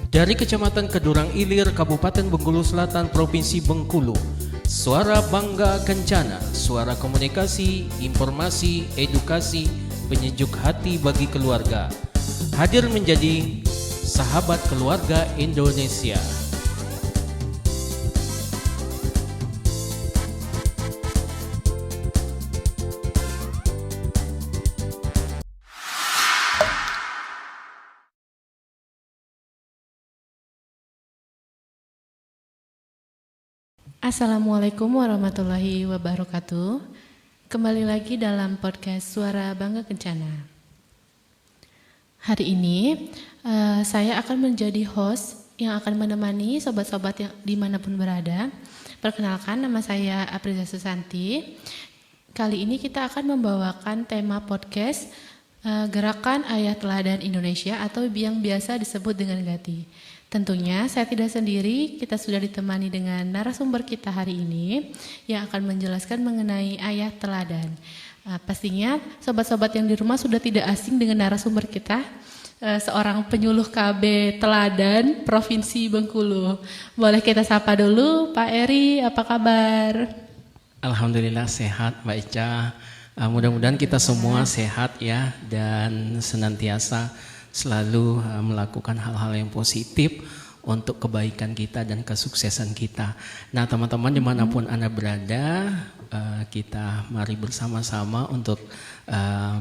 Dari Kecamatan Kedurang Ilir, Kabupaten Bengkulu Selatan, Provinsi Bengkulu, Suara Bangga Kencana, suara komunikasi, informasi, edukasi, penyejuk hati bagi keluarga. Hadir menjadi sahabat keluarga Indonesia. Assalamualaikum warahmatullahi wabarakatuh. Kembali lagi dalam podcast Suara Bangga Kencana. Hari ini saya akan menjadi host yang akan menemani sobat-sobat yang dimanapun berada. Perkenalkan, nama saya Apriza Susanti. Kali ini kita akan membawakan tema podcast Gerakan Ayah Teladan Indonesia atau yang biasa disebut dengan GATI. Tentunya saya tidak sendiri, kita sudah ditemani dengan narasumber kita hari ini yang akan menjelaskan mengenai ayah teladan. Pastinya sobat-sobat yang di rumah sudah tidak asing dengan narasumber kita, seorang penyuluh KB Teladan Provinsi Bengkulu. Boleh kita sapa dulu, Pak Eri, apa kabar? Alhamdulillah sehat, Mbak Ica. Mudah-mudahan kita semua sehat ya, dan senantiasa selalu melakukan hal-hal yang positif untuk kebaikan kita dan kesuksesan kita. Nah, teman-teman dimanapun Anda berada, kita mari bersama-sama untuk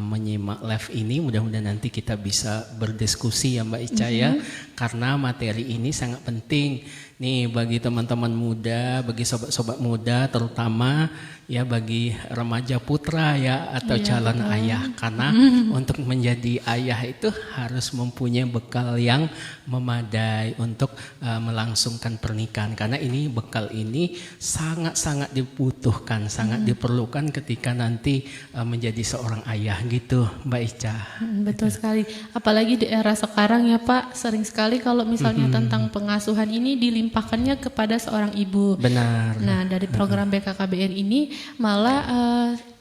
menyimak live ini. Mudah-mudahan nanti kita bisa berdiskusi ya Mbak Ica ya, karena materi ini sangat penting nih bagi teman-teman muda, bagi sobat-sobat muda, terutama ya bagi remaja putra ya atau calon ayah. Karena untuk menjadi ayah itu harus mempunyai bekal yang memadai untuk melangsungkan pernikahan. Karena ini bekal ini sangat-sangat dibutuhkan, sangat diperlukan ketika nanti menjadi seorang ayah gitu Mbak Ica. Betul sekali. Apalagi di era sekarang ya Pak, sering sekali kalau misalnya tentang pengasuhan ini dilimpahkannya kepada seorang ibu. Benar. Nah, dari program BKKBN ini malah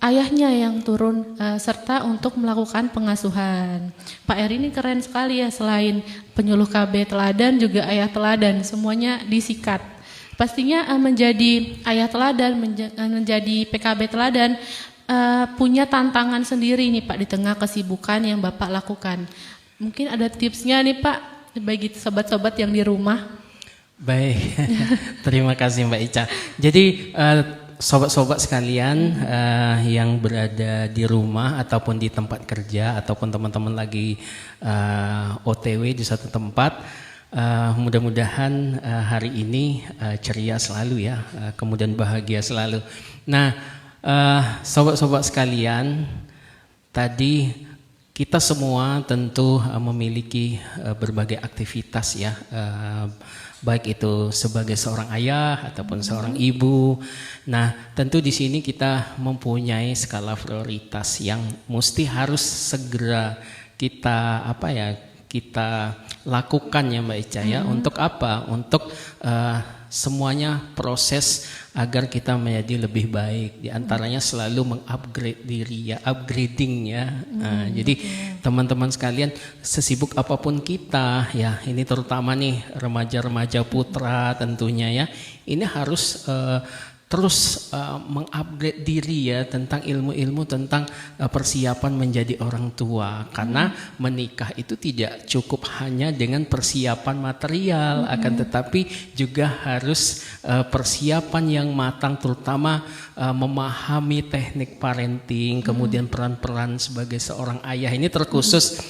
ayahnya yang turun serta untuk melakukan pengasuhan. Pak Eri ini keren sekali ya, selain penyuluh KB teladan juga ayah teladan, semuanya disikat. Pastinya menjadi ayah teladan, menjadi PKB teladan punya tantangan sendiri nih Pak di tengah kesibukan yang Bapak lakukan. Mungkin ada tipsnya nih Pak bagi sobat-sobat yang di rumah. Baik, terima kasih Mbak Ica. Jadi sobat-sobat sekalian yang berada di rumah ataupun di tempat kerja ataupun teman-teman lagi OTW di satu tempat, mudah-mudahan hari ini ceria selalu ya, kemudian bahagia selalu. Nah, sobat-sobat sekalian, tadi kita semua tentu memiliki berbagai aktivitas ya, baik itu sebagai seorang ayah ataupun seorang ibu. Nah, tentu di sini kita mempunyai skala prioritas yang mesti harus segera kita kita lakukan ya Mbak Ica ya. Untuk apa? Untuk semuanya proses agar kita menjadi lebih baik. Di antaranya selalu mengupgrade diri ya, upgrading ya. Jadi teman-teman sekalian, sesibuk apapun kita ya, ini terutama nih remaja-remaja putra tentunya ya, ini harus terus mengupgrade diri ya tentang ilmu-ilmu tentang persiapan menjadi orang tua. Karena menikah itu tidak cukup hanya dengan persiapan material, akan tetapi juga harus persiapan yang matang, terutama memahami teknik parenting, kemudian peran-peran sebagai seorang ayah. Ini terkhusus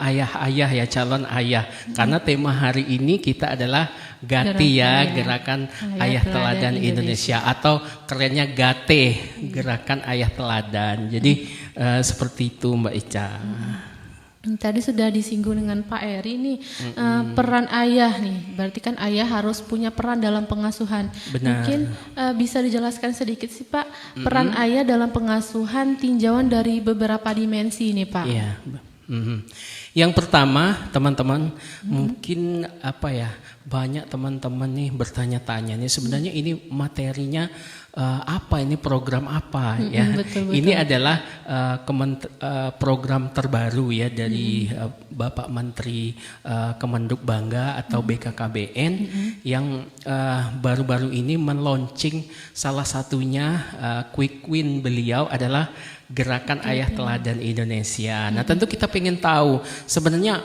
ayah-ayah ya, calon ayah. Karena tema hari ini kita adalah GATI ya, Gerakan Ayah Teladan Indonesia, atau kerennya GATE, Gerakan Ayah Teladan. Jadi seperti itu Mbak Ica. Tadi sudah disinggung dengan Pak Eri nih, peran ayah nih, berarti kan ayah harus punya peran dalam pengasuhan. Benar. Mungkin bisa dijelaskan sedikit sih Pak, peran ayah dalam pengasuhan tinjauan dari beberapa dimensi nih Pak. Iya, Mhm. Yang pertama, teman-teman, mungkin banyak teman-teman nih bertanya-tanya nih sebenarnya ini materinya apa, ini program apa ya? Betul. Ini adalah program terbaru ya dari Bapak Menteri Kemenduk Bangga atau BKKBN yang baru-baru ini meluncing salah satunya quick win beliau adalah Gerakan Ayah Teladan Indonesia. Nah, tentu kita pengen tahu sebenarnya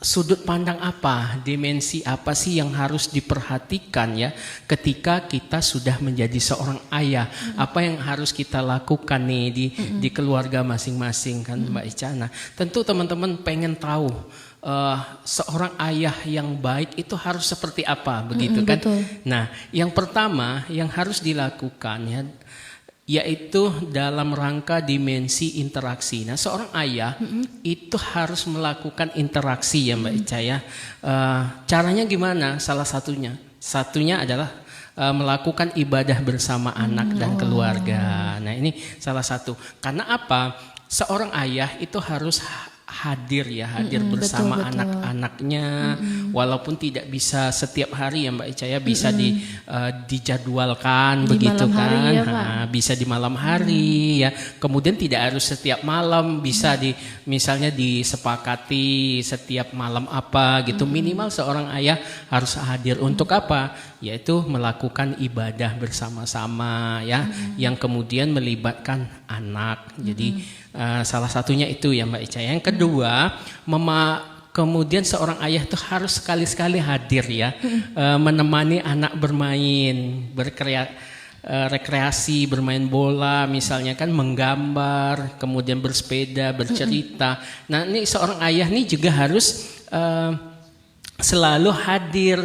sudut pandang apa, dimensi apa sih yang harus diperhatikan ya ketika kita sudah menjadi seorang ayah. Apa yang harus kita lakukan nih di keluarga masing-masing kan Mbak Ica. Nah, tentu teman-teman pengen tahu seorang ayah yang baik itu harus seperti apa begitu kan. Betul. Nah, yang pertama yang harus dilakukan ya yaitu dalam rangka dimensi interaksi. Nah, seorang ayah itu harus melakukan interaksi ya Mbak Ica ya. Caranya gimana? Salah satunya adalah melakukan ibadah bersama anak dan keluarga. Nah, ini salah satu. Karena apa? Seorang ayah itu harus hadir bersama betul. anak-anaknya walaupun tidak bisa setiap hari ya Mbak Ica ya, bisa dijadwalkan Di begitu malam hari kan ya, Pak. bisa di malam hari ya, kemudian tidak harus setiap malam, bisa misalnya disepakati setiap malam apa gitu, minimal seorang ayah harus hadir untuk apa, yaitu melakukan ibadah bersama-sama ya, yang kemudian melibatkan anak. Jadi salah satunya itu ya Mbak Ica. Yang kedua, kemudian seorang ayah itu harus sekali-sekali hadir ya, menemani anak bermain, rekreasi, bermain bola misalnya kan, menggambar, kemudian bersepeda, bercerita. Nah, ini seorang ayah nih juga harus selalu hadir.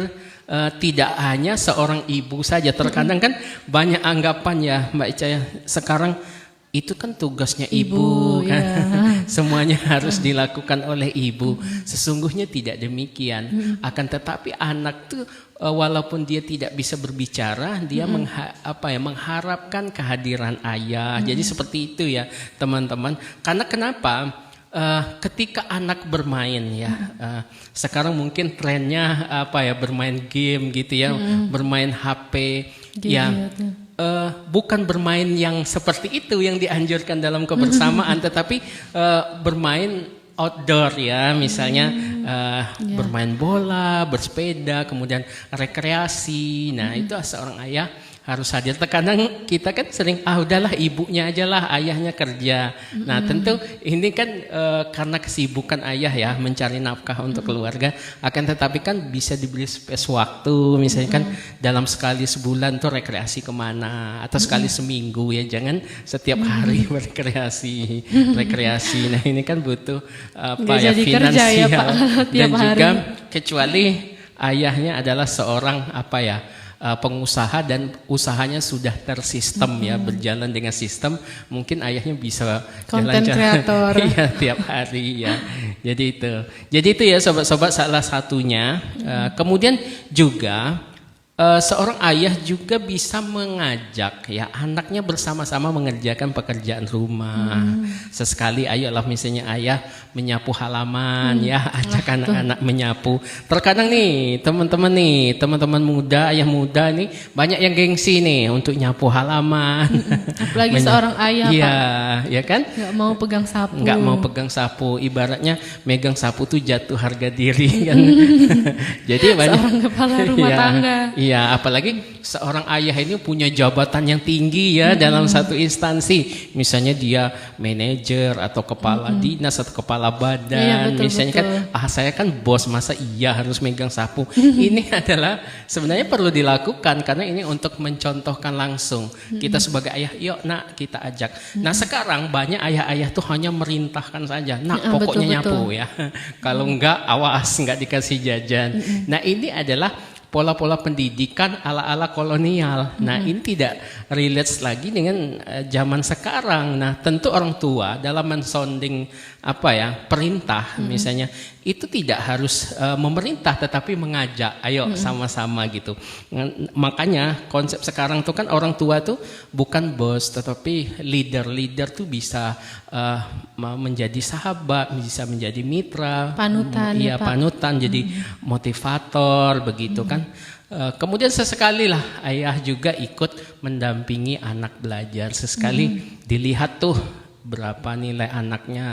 Tidak hanya seorang ibu saja. Terkadang kan banyak anggapan ya Mbak Ica ya, sekarang itu kan tugasnya ibu kan. Semuanya harus dilakukan oleh ibu. Sesungguhnya tidak demikian. Akan tetapi anak tuh walaupun dia tidak bisa berbicara, dia mengharapkan kehadiran ayah. Jadi seperti itu ya teman-teman. Karena kenapa? Ketika anak bermain ya, sekarang mungkin trennya bermain game gitu ya, bermain HP ya. Bukan bermain yang seperti itu yang dianjurkan dalam kebersamaan, tetapi bermain outdoor ya, misalnya bermain bola, bersepeda, kemudian rekreasi. Nah, itu seorang ayah harus hadir. Terkadang kita kan sering udahlah ibunya aja lah, ayahnya kerja. Nah, tentu ini kan karena kesibukan ayah ya mencari nafkah untuk keluarga, akan tetapi kan bisa diberi space waktu, misalnya kan dalam sekali sebulan tuh rekreasi kemana, atau sekali seminggu ya, jangan setiap hari rekreasi. Nah, ini kan butuh finansial ya, Pak, dan tiap juga hari. kecuali ayahnya adalah seorang pengusaha dan usahanya sudah tersistem ya, berjalan dengan sistem, mungkin ayahnya bisa Content jalan-jalan creator. ya, tiap hari ya. Jadi itu ya sobat-sobat, salah satunya. Kemudian juga seorang ayah juga bisa mengajak ya anaknya bersama-sama mengerjakan pekerjaan rumah. Sesekali ayolah misalnya ayah menyapu halaman ya, ajak anak-anak menyapu. Terkadang nih teman-teman muda, ayah muda nih banyak yang gengsi nih untuk nyapu halaman. Apalagi seorang ayah, iya, Pak. ya kan? Nggak mau pegang sapu. Ibaratnya megang sapu tuh jatuh harga diri kan. Jadi banyak seorang kepala rumah tangga. Iya, apalagi seorang ayah ini punya jabatan yang tinggi ya dalam satu instansi. Misalnya dia manajer atau kepala dinas atau kepala badan. Iya, betul, misalnya kan, saya kan bos, masa iya harus megang sapu. Ini adalah sebenarnya perlu dilakukan karena ini untuk mencontohkan langsung. Kita sebagai ayah, yuk nak kita ajak. Nah, sekarang banyak ayah-ayah tuh hanya merintahkan saja. Nak pokoknya betul. nyapu ya. Kalau enggak, awas enggak dikasih jajan. Nah, ini adalah pola-pola pendidikan ala-ala kolonial. Nah, ini tidak relate lagi dengan zaman sekarang. Nah, tentu orang tua dalam mensounding perintah misalnya itu tidak harus memerintah tetapi mengajak, ayo sama-sama gitu. Makanya konsep sekarang tuh kan orang tua tuh bukan bos tetapi leader tuh bisa menjadi sahabat, bisa menjadi mitra, panutan, iya panutan, jadi motivator begitu kan. Kemudian sesekali lah ayah juga ikut mendampingi anak belajar. Sesekali dilihat tuh berapa nilai anaknya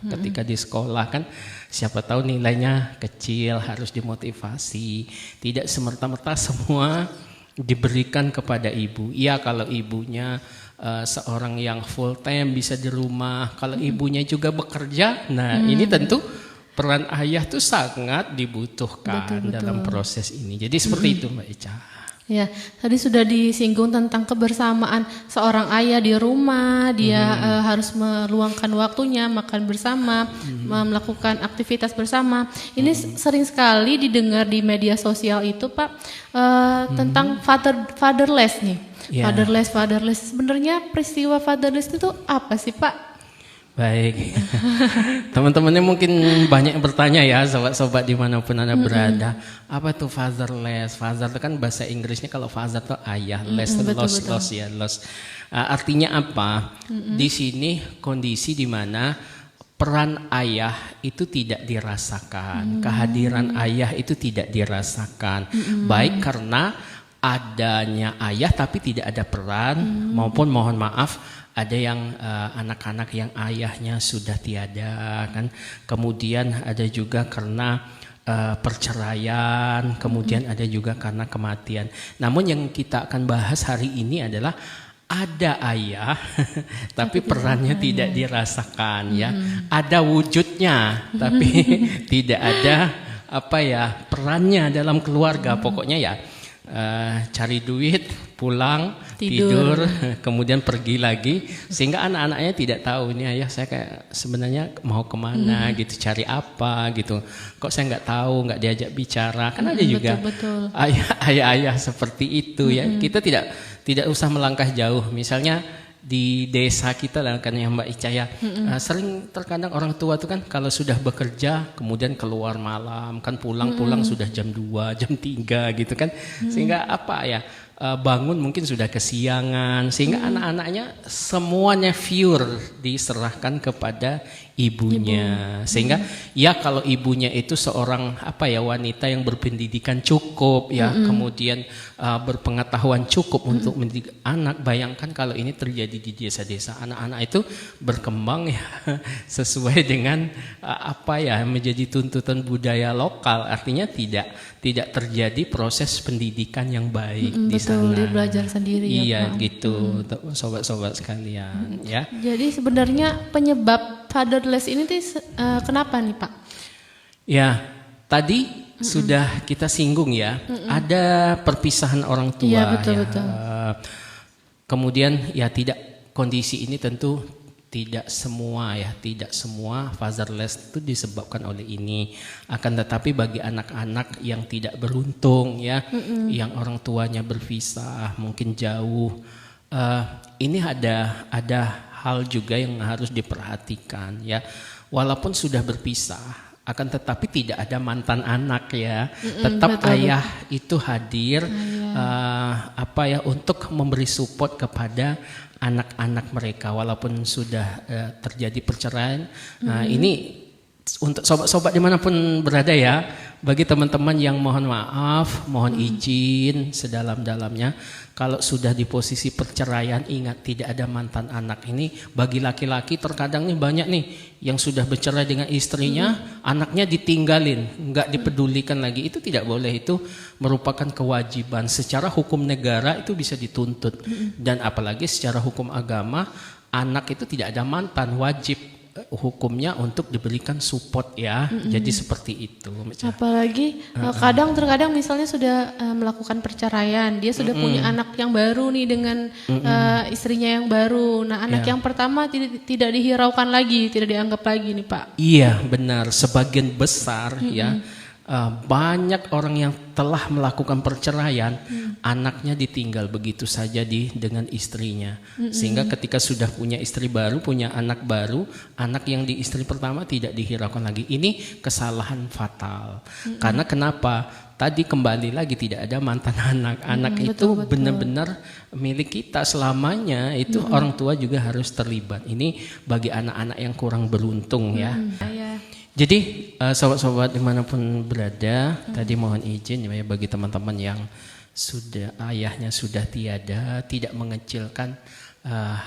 ketika di sekolah kan. Siapa tahu nilainya kecil, harus dimotivasi. Tidak semerta-merta semua diberikan kepada ibu. Iya kalau ibunya seorang yang full time bisa di rumah. Kalau ibunya juga bekerja, nah ini tentu peran ayah tuh sangat dibutuhkan Betul. dalam proses ini. Jadi seperti itu Mbak Ica. Ya, tadi sudah disinggung tentang kebersamaan seorang ayah di rumah, dia harus meluangkan waktunya, makan bersama, melakukan aktivitas bersama. Ini sering sekali didengar di media sosial itu Pak, tentang fatherless nih. Ya. Fatherless. Sebenarnya peristiwa fatherless itu apa sih Pak? Baik, teman-temannya mungkin banyak yang bertanya ya, sobat-sobat dimanapun Anda berada. Apa tuh fatherless? Father itu kan bahasa Inggrisnya, kalau father itu ayah, less loss ya, loss. Artinya apa? Di sini kondisi di mana peran ayah itu tidak dirasakan, kehadiran ayah itu tidak dirasakan, baik karena adanya ayah tapi tidak ada peran, maupun mohon maaf ada yang anak-anak yang ayahnya sudah tiada kan, kemudian ada juga karena perceraian, kemudian ada juga karena kematian. Namun yang kita akan bahas hari ini adalah ada ayah tapi perannya tidak dirasakan ya, ada wujudnya tapi tidak ada perannya dalam keluarga. Pokoknya ya cari duit, pulang, tidur, kemudian pergi lagi, sehingga anak-anaknya tidak tahu ini ayah saya kayak sebenarnya mau kemana gitu, cari apa gitu, kok saya nggak tahu, nggak diajak bicara. Kan ada juga betul. ayah seperti itu ya. Kita tidak usah melangkah jauh, misalnya di desa kita lah kan ya Mbak Ica ya, sering terkadang orang tua tuh kan kalau sudah bekerja kemudian keluar malam kan, pulang sudah jam 2, jam 3 gitu kan, sehingga bangun mungkin sudah kesiangan, sehingga anak-anaknya semuanya pure diserahkan kepada ibunya. Sehingga ya kalau ibunya itu seorang wanita yang berpendidikan cukup ya, kemudian berpengetahuan cukup untuk mendidik anak. Bayangkan kalau ini terjadi di desa-desa, anak-anak itu berkembang ya sesuai dengan menjadi tuntutan budaya lokal. Artinya tidak terjadi proses pendidikan yang baik di sana. Dia belajar sendiri iya, ya Pak. gitu sobat-sobat sekalian ya. Jadi sebenarnya penyebab fatherless ini kenapa nih Pak? Ya, tadi sudah kita singgung ya, ada perpisahan orang tua. Iya, betul. Kemudian ya kondisi ini tentu tidak semua fatherless itu disebabkan oleh ini. Akan tetapi bagi anak-anak yang tidak beruntung ya, yang orang tuanya berpisah, mungkin jauh, ini ada hal juga yang harus diperhatikan ya. Walaupun sudah berpisah, akan tetapi tidak ada mantan anak ya. Tetap ayah itu hadir untuk memberi support kepada anak-anak mereka walaupun sudah terjadi perceraian. Nah, ini untuk sobat-sobat dimanapun berada ya, bagi teman-teman yang mohon maaf, mohon izin sedalam-dalamnya, kalau sudah di posisi perceraian, ingat tidak ada mantan anak. Ini bagi laki-laki terkadang nih banyak nih yang sudah bercerai dengan istrinya, anaknya ditinggalin, nggak dipedulikan lagi. Itu tidak boleh, itu merupakan kewajiban secara hukum negara, itu bisa dituntut. Dan apalagi secara hukum agama, anak itu tidak ada mantan, wajib hukumnya untuk diberikan support ya. Jadi seperti itu. Apalagi terkadang misalnya sudah melakukan perceraian, dia sudah punya anak yang baru nih dengan istrinya yang baru. Nah, anak yang pertama tidak dihiraukan lagi, tidak dianggap lagi nih Pak. Iya, benar. Sebagian besar ya banyak orang yang telah melakukan perceraian, anaknya ditinggal begitu saja dengan istrinya. Sehingga ketika sudah punya istri baru, punya anak baru, anak yang di istri pertama tidak dihiraukan lagi. Ini kesalahan fatal. Karena kenapa? Tadi kembali lagi tidak ada mantan anak. Anak itu benar-benar milik kita selamanya. Itu orang tua juga harus terlibat. Ini bagi anak-anak yang kurang beruntung ya. Jadi sobat-sobat dimanapun berada, tadi mohon izin ya bagi teman-teman yang sudah ayahnya sudah tiada, tidak mengecilkan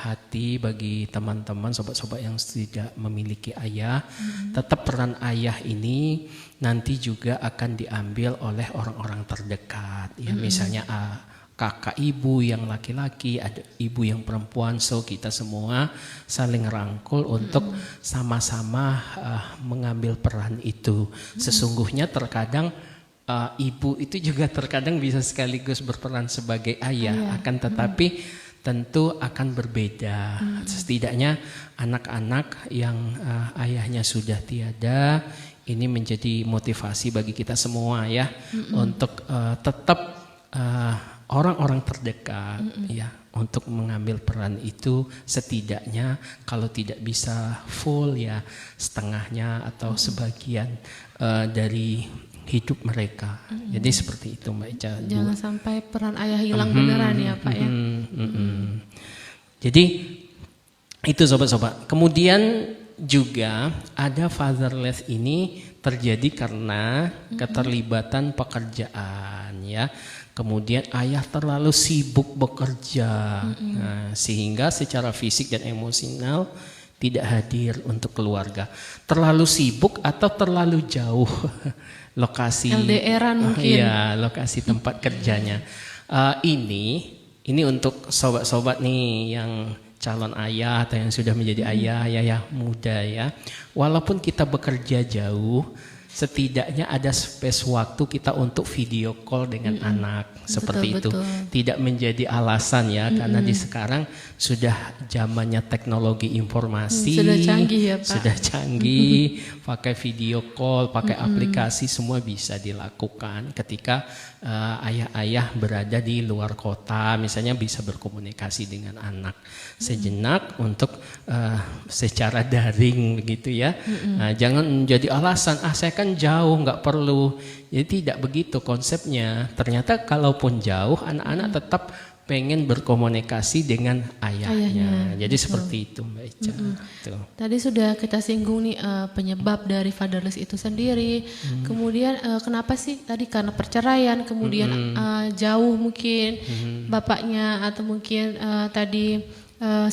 hati bagi teman-teman sobat-sobat yang tidak memiliki ayah. Tetap peran ayah ini nanti juga akan diambil oleh orang-orang terdekat. Ya misalnya kakak ibu yang laki-laki, ada ibu yang perempuan, so kita semua saling rangkul untuk sama-sama mengambil peran itu. Sesungguhnya terkadang ibu itu juga terkadang bisa sekaligus berperan sebagai ayah, akan tetapi tentu akan berbeda. Setidaknya anak-anak yang ayahnya sudah tiada, ini menjadi motivasi bagi kita semua ya, untuk tetap orang-orang terdekat ya untuk mengambil peran itu, setidaknya kalau tidak bisa full ya setengahnya atau sebagian dari hidup mereka. Jadi seperti itu Mbak Ica. Jangan sampai peran ayah hilang beneran ya Pak ya. Jadi itu sobat-sobat. Kemudian juga ada fatherless ini terjadi karena keterlibatan pekerjaan ya. Kemudian ayah terlalu sibuk bekerja, sehingga secara fisik dan emosional tidak hadir untuk keluarga. Terlalu sibuk atau terlalu jauh lokasi LDR-an mungkin. Iya, lokasi tempat kerjanya. Ini untuk sobat-sobat nih yang calon ayah atau yang sudah menjadi ayah muda ya. Walaupun kita bekerja jauh, setidaknya ada space waktu kita untuk video call dengan anak seperti itu. Tidak menjadi alasan ya, karena di sekarang sudah zamannya teknologi informasi, sudah canggih ya Pak. Sudah canggih, pakai video call, pakai aplikasi, semua bisa dilakukan ketika ayah-ayah berada di luar kota, misalnya bisa berkomunikasi dengan anak sejenak untuk secara daring begitu ya. Jangan menjadi alasan saya kan jauh nggak perlu. Jadi tidak begitu konsepnya. Ternyata kalaupun jauh, anak-anak tetap pengen berkomunikasi dengan ayahnya. Jadi seperti itu Mbak Ica. Tadi sudah kita singgung nih penyebab dari fatherless itu sendiri. Kemudian kenapa sih tadi karena perceraian, kemudian jauh mungkin bapaknya atau mungkin tadi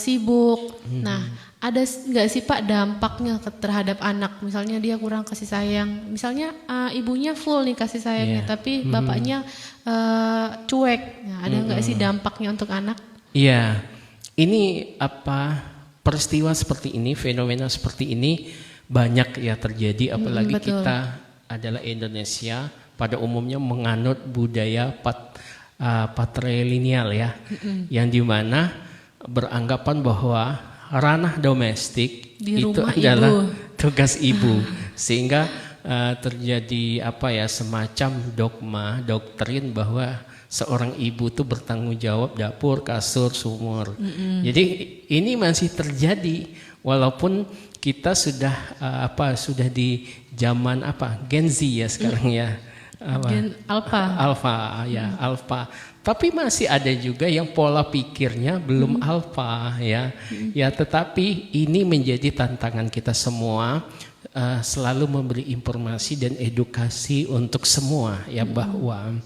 sibuk. Nah, ada nggak sih Pak dampaknya terhadap anak? Misalnya dia kurang kasih sayang. Misalnya ibunya full nih kasih sayangnya, tapi bapaknya cuek. Nah, ada nggak sih dampaknya untuk anak? Iya, ini peristiwa seperti ini, fenomena seperti ini banyak ya terjadi. Apalagi kita adalah Indonesia, pada umumnya menganut budaya patrilineal ya, yang dimana beranggapan bahwa ranah domestik itu adalah tugas ibu, sehingga terjadi semacam doktrin bahwa seorang ibu itu bertanggung jawab dapur, kasur, sumur. Jadi ini masih terjadi walaupun kita sudah di zaman Gen Z ya sekarang ya. Gen Alpha. Tapi masih ada juga yang pola pikirnya belum alfa ya. Ya, tetapi ini menjadi tantangan kita semua, selalu memberi informasi dan edukasi untuk semua ya, bahwa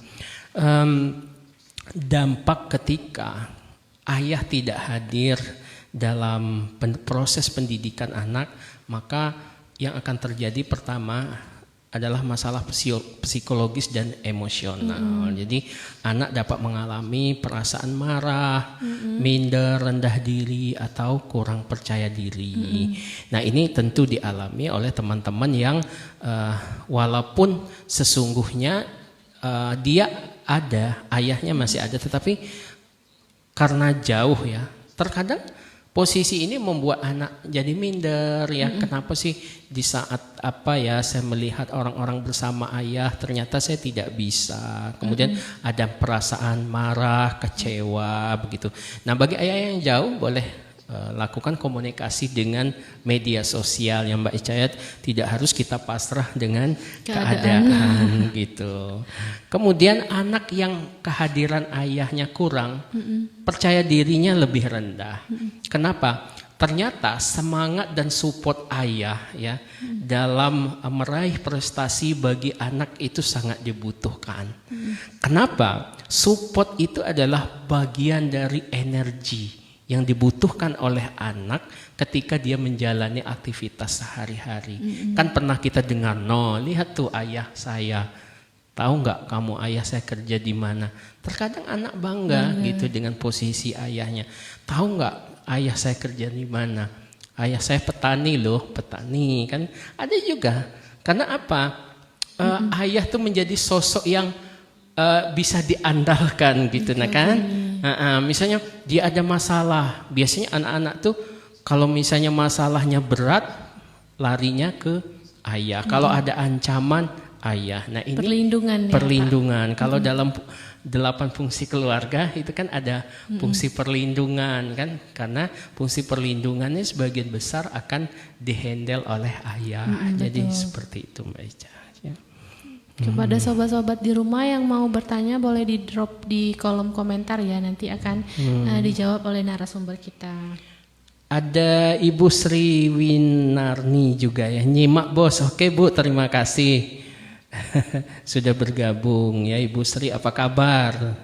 dampak ketika ayah tidak hadir dalam proses pendidikan anak, maka yang akan terjadi pertama adalah masalah psikologis dan emosional. Jadi anak dapat mengalami perasaan marah, minder, rendah diri, atau kurang percaya diri. Nah, ini tentu dialami oleh teman-teman yang walaupun sesungguhnya dia ada, ayahnya masih ada, tetapi karena jauh ya, terkadang posisi ini membuat anak jadi minder ya. Kenapa sih di saat saya melihat orang-orang bersama ayah ternyata saya tidak bisa. Kemudian ada perasaan marah, kecewa begitu. Nah, bagi ayah yang jauh boleh lakukan komunikasi dengan media sosial ya Mbak Ica. Tidak harus kita pasrah dengan keadaan gitu. Kemudian anak yang kehadiran ayahnya kurang, percaya dirinya lebih rendah. Kenapa? Ternyata semangat dan support ayah ya dalam meraih prestasi bagi anak itu sangat dibutuhkan. Kenapa? Support itu adalah bagian dari energi yang dibutuhkan oleh anak ketika dia menjalani aktivitas sehari-hari. Kan pernah kita dengar, lihat tuh ayah saya. Tahu nggak kamu ayah saya kerja di mana? Terkadang anak bangga gitu dengan posisi ayahnya. Tahu nggak ayah saya kerja di mana? Ayah saya petani loh, petani kan. Ada juga. Karena apa? Ayah tuh menjadi sosok yang bisa diandalkan gitu, nah kan? Misalnya dia ada masalah, biasanya anak-anak tuh kalau misalnya masalahnya berat, larinya ke ayah. Kalau ada ancaman, ayah. Nah ini perlindungan. Kalau dalam 8 fungsi keluarga itu kan ada fungsi perlindungan kan, karena fungsi perlindungannya sebagian besar akan dihandle oleh ayah. Jadi seperti itu Mbak Ica. Ya. Kepada sobat-sobat di rumah yang mau bertanya boleh di drop di kolom komentar ya, nanti akan dijawab oleh narasumber kita. Ada Ibu Sri Winarni juga ya, nyimak bos. Oke Bu, terima kasih sudah bergabung ya Ibu Sri, apa kabar?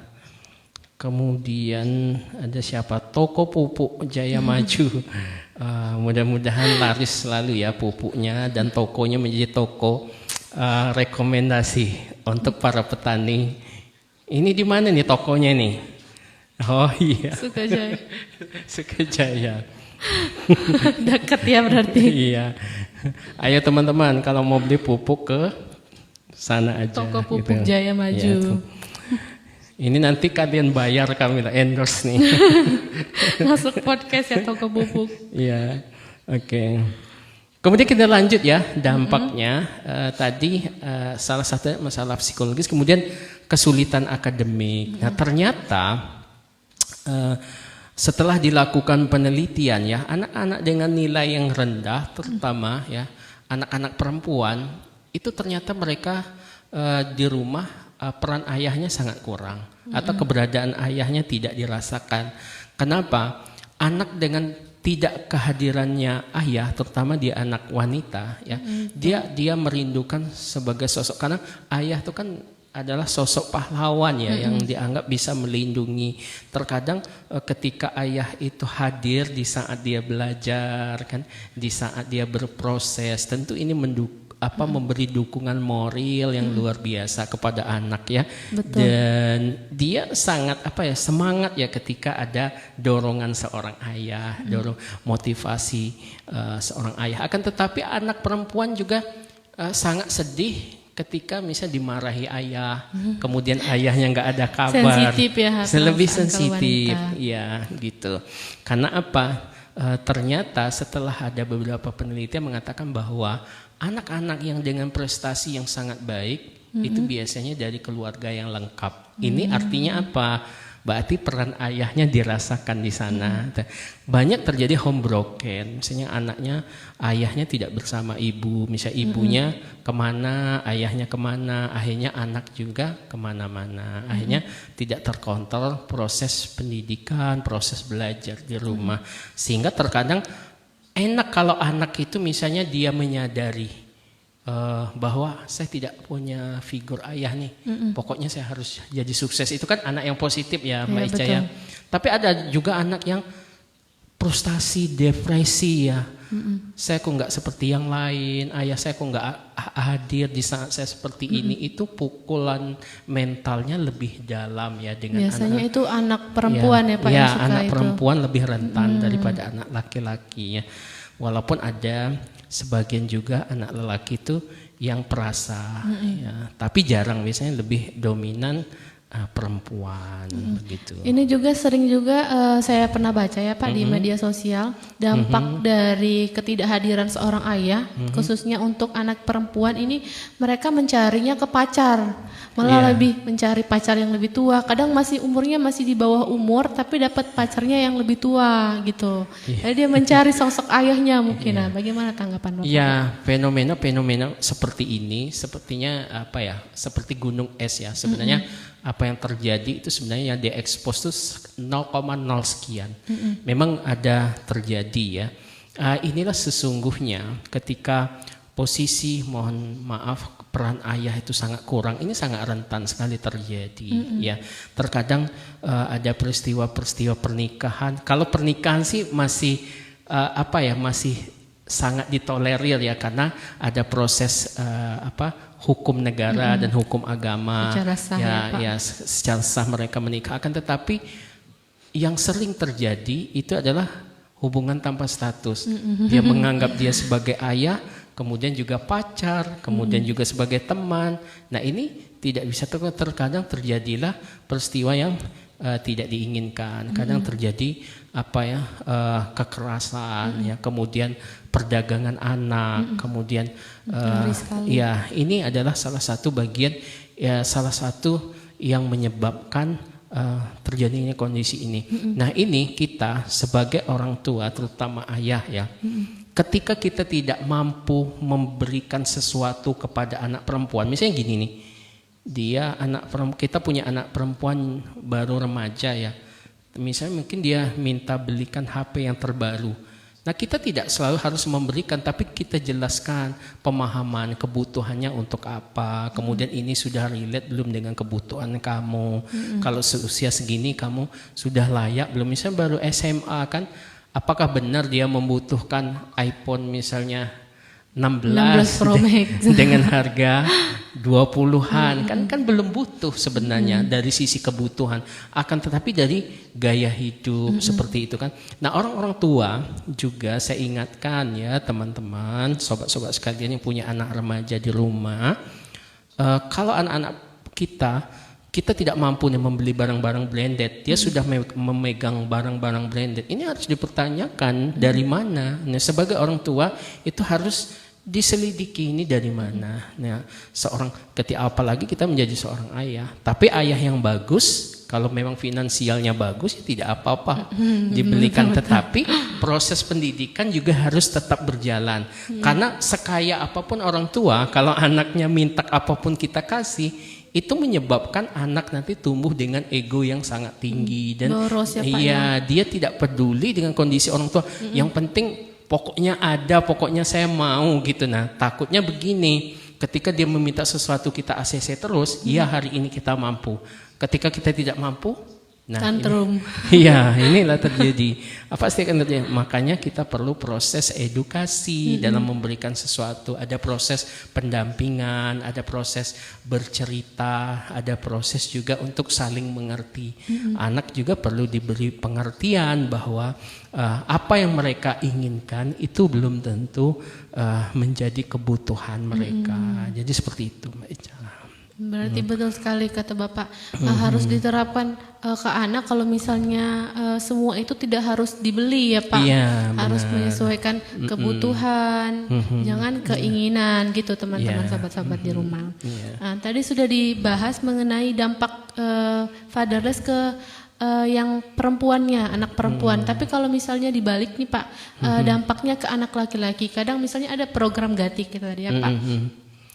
Kemudian ada siapa? Toko Pupuk Jaya Maju. Mudah-mudahan laris selalu ya pupuknya dan tokonya menjadi toko rekomendasi untuk para petani. Ini di mana nih tokonya nih? Oh iya. Sukajaya. Sukajaya. Dekat ya berarti. Iya. Ayo teman-teman kalau mau beli pupuk ke sana aja. Toko Pupuk gitu. Jaya Maju. Ya, ini nanti kalian bayar kami lah endorse nih. Masuk podcast ya Toko Pupuk. Iya. Oke. Kemudian kita lanjut ya dampaknya. Tadi salah satu masalah psikologis, kemudian kesulitan akademik. Nah ternyata setelah dilakukan penelitian ya, anak-anak dengan nilai yang rendah, terutama ya anak-anak perempuan, itu ternyata mereka di rumah peran ayahnya sangat kurang atau keberadaan ayahnya tidak dirasakan. Kenapa? Anak dengan tidak kehadirannya ayah, terutama dia anak wanita ya, dia merindukan sebagai sosok, karena ayah itu kan adalah sosok pahlawan ya, yang dianggap bisa melindungi. Terkadang ketika ayah itu hadir di saat dia belajar kan, di saat dia berproses, tentu ini memberi dukungan moral yang luar biasa kepada anak ya. Betul. Dan dia sangat semangat ya ketika ada dorongan seorang ayah, dorong motivasi seorang ayah. Akan tetapi anak perempuan juga sangat sedih ketika misalnya dimarahi ayah, kemudian ayahnya nggak ada kabar. Sensitif ya, lebih sensitif ya gitu. Karena apa? Ternyata setelah ada beberapa penelitian mengatakan bahwa anak-anak yang dengan prestasi yang sangat baik itu biasanya dari keluarga yang lengkap. Ini artinya apa? Berarti peran ayahnya dirasakan di sana. Banyak terjadi home broken, misalnya anaknya ayahnya tidak bersama ibu, misalnya ibunya kemana, ayahnya kemana, akhirnya anak juga kemana-mana. Akhirnya tidak terkontrol proses pendidikan, proses belajar di rumah. Sehingga terkadang enak kalau anak itu misalnya dia menyadari bahwa saya tidak punya figur ayah nih, pokoknya saya harus jadi sukses. Itu kan anak yang positif ya Mbak Ica ya. Tapi ada juga anak yang frustasi, depresi ya. Saya kok nggak seperti yang lain, ayah saya kok nggak hadir di saat saya seperti ini. Itu pukulan mentalnya lebih dalam ya dengan biasanya anak, itu anak perempuan ya Pak, yang suka anak itu. Perempuan lebih rentan daripada anak laki-laki ya. Walaupun ada sebagian juga anak lelaki itu yang perasa ya, tapi jarang, biasanya lebih dominan perempuan begitu. Ini juga sering juga saya pernah baca ya Pak di media sosial, dampak dari ketidakhadiran seorang ayah khususnya untuk anak perempuan ini, mereka mencarinya ke pacar, malah lebih mencari pacar yang lebih tua, kadang masih umurnya masih di bawah umur tapi dapat pacarnya yang lebih tua gitu. Jadi dia mencari sosok ayahnya mungkin. Nah, bagaimana tanggapan Bapak? Ya, fenomena seperti ini sepertinya seperti gunung es ya. Sebenarnya apa yang terjadi itu sebenarnya yang diekspos itu 0,0 sekian. Memang ada terjadi ya. Inilah sesungguhnya ketika posisi, mohon maaf, peran ayah itu sangat kurang. Ini sangat rentan sekali terjadi ya. Terkadang ada peristiwa-peristiwa pernikahan. Kalau pernikahan sih masih masih sangat ditolerir ya, karena ada proses hukum negara dan hukum agama. Secara sah secara sah mereka menikah. Akan tetapi yang sering terjadi itu adalah hubungan tanpa status. Dia menganggap dia sebagai ayah, kemudian juga pacar, kemudian juga sebagai teman. Nah, ini tidak bisa, terkadang terjadilah peristiwa yang tidak diinginkan. Kadang terjadi kekerasan ya, kemudian perdagangan anak, kemudian ini adalah salah satu bagian salah satu yang menyebabkan terjadinya kondisi ini. Nah, ini kita sebagai orang tua, terutama ayah ya, ketika kita tidak mampu memberikan sesuatu kepada anak perempuan, misalnya gini nih, kita punya anak perempuan baru remaja ya, misalnya mungkin dia minta belikan HP yang terbaru. Nah, kita tidak selalu harus memberikan, tapi kita jelaskan pemahaman kebutuhannya untuk apa. Kemudian ini sudah relate belum dengan kebutuhan kamu. Kalau seusia segini kamu sudah layak belum? Misalnya baru SMA kan, apakah benar dia membutuhkan iPhone misalnya 16 Pro Max dengan harga 20-an kan belum butuh sebenarnya dari sisi kebutuhan, akan tetapi dari gaya hidup seperti itu kan. Nah, orang-orang tua juga saya ingatkan ya teman-teman, sobat-sobat sekalian yang punya anak remaja di rumah, kalau anak-anak kita tidak mampu nih membeli barang-barang branded, dia sudah memegang barang-barang branded, ini harus dipertanyakan dari mana. Nah, sebagai orang tua itu harus diselidiki ini dari mana. Nah, apalagi kita menjadi seorang ayah, tapi ayah yang bagus, kalau memang finansialnya bagus ya tidak apa-apa dibelikan, tetapi proses pendidikan juga harus tetap berjalan. Karena sekaya apapun orang tua, kalau anaknya minta apapun kita kasih, itu menyebabkan anak nanti tumbuh dengan ego yang sangat tinggi dan dia tidak peduli dengan kondisi orang tua. Yang penting pokoknya ada, pokoknya saya mau gitu. Nah, takutnya begini, ketika dia meminta sesuatu kita ACC terus, ya hari ini kita mampu. Ketika kita tidak mampu, nah tantrum. Inilah terjadi. Apa sih akan terjadi? Makanya kita perlu proses edukasi dalam memberikan sesuatu. Ada proses pendampingan, ada proses bercerita, ada proses juga untuk saling mengerti. Anak juga perlu diberi pengertian bahwa apa yang mereka inginkan itu belum tentu menjadi kebutuhan mereka. Jadi seperti itu, Mbak Ica. Berarti betul sekali kata Bapak, harus diterapkan ke anak. Kalau misalnya semua itu tidak harus dibeli ya Pak, harus menyesuaikan kebutuhan, jangan keinginan gitu teman-teman, sahabat-sahabat di rumah. Nah, tadi sudah dibahas mengenai dampak fatherless ke yang perempuannya, anak perempuan. Tapi kalau misalnya dibalik nih Pak, dampaknya ke anak laki-laki, kadang misalnya ada program ganti kita tadi ya Pak,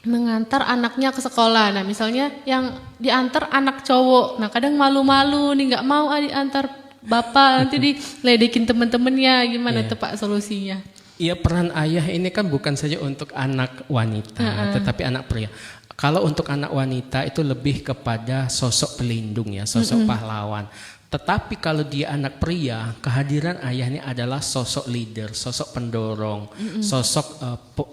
mengantar anaknya ke sekolah. Nah, misalnya yang diantar anak cowok, nah kadang malu-malu nih, nggak mau diantar bapak, nanti diledekin temen-temennya. Gimana tuh Pak solusinya? Iya, peran ayah ini kan bukan saja untuk anak wanita, tetapi anak pria. Kalau untuk anak wanita itu lebih kepada sosok pelindung ya, sosok pahlawan. Tetapi kalau dia anak pria, kehadiran ayahnya adalah sosok leader, sosok pendorong, sosok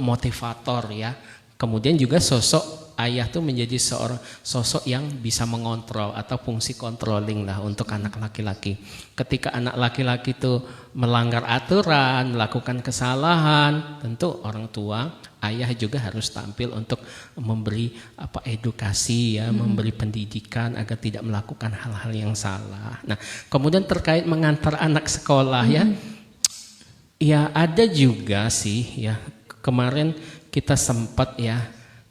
motivator ya. Kemudian juga sosok ayah tuh menjadi seorang sosok yang bisa mengontrol atau fungsi controlling lah untuk anak laki-laki. Ketika anak laki-laki itu melanggar aturan, melakukan kesalahan, tentu orang tua, ayah juga harus tampil untuk memberi edukasi ya, memberi pendidikan agar tidak melakukan hal-hal yang salah. Nah, kemudian terkait mengantar anak sekolah ya ada juga sih ya. Kemarin kita sempat ya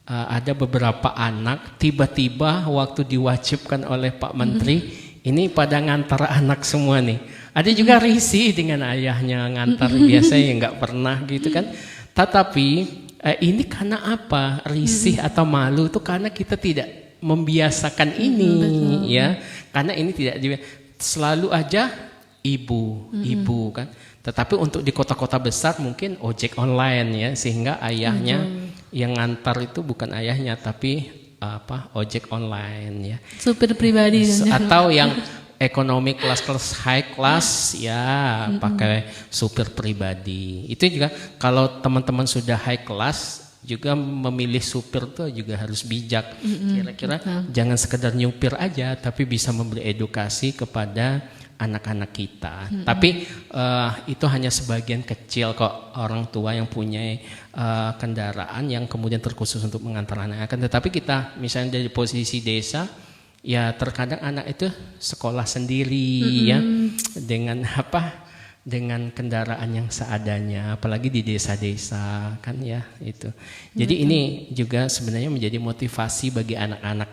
ada beberapa anak tiba-tiba waktu diwajibkan oleh Pak Menteri ini pada ngantar anak semua nih. Ada juga risih dengan ayahnya ngantar biasanya nggak pernah gitu kan. Tetapi ini karena apa? Risih atau malu itu karena kita tidak membiasakan ini ya. Karena ini tidak selalu aja ibu kan. Tetapi untuk di kota-kota besar mungkin ojek online ya, sehingga ayahnya yang ngantar itu bukan ayahnya tapi ojek online ya. Supir pribadi Atau yang ekonomi kelas high class ya pakai supir pribadi. Itu juga kalau teman-teman sudah high class juga memilih supir tuh juga harus bijak. Kira-kira jangan sekedar nyupir aja tapi bisa memberi edukasi kepada anak-anak kita. Tapi itu hanya sebagian kecil kok orang tua yang punya kendaraan yang kemudian terkhusus untuk mengantar anak. Tetapi kita misalnya dari posisi desa, ya terkadang anak itu sekolah sendiri ya dengan kendaraan yang seadanya, apalagi di desa-desa kan ya itu. Jadi ini juga sebenarnya menjadi motivasi bagi anak-anak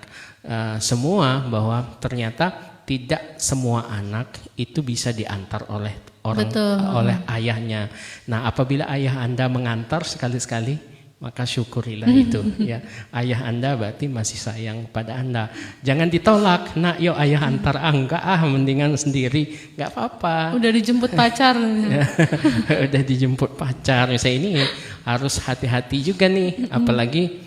semua bahwa ternyata tidak semua anak itu bisa diantar oleh oleh ayahnya. Nah, apabila ayah Anda mengantar sekali-sekali, maka syukurilah itu ya. Ayah Anda berarti masih sayang pada Anda. Jangan ditolak. Nak, yuk ayah antar. Enggak mendingan sendiri. Enggak apa-apa. Udah dijemput pacar. Udah dijemput pacar. Misalnya ini harus hati-hati juga nih, apalagi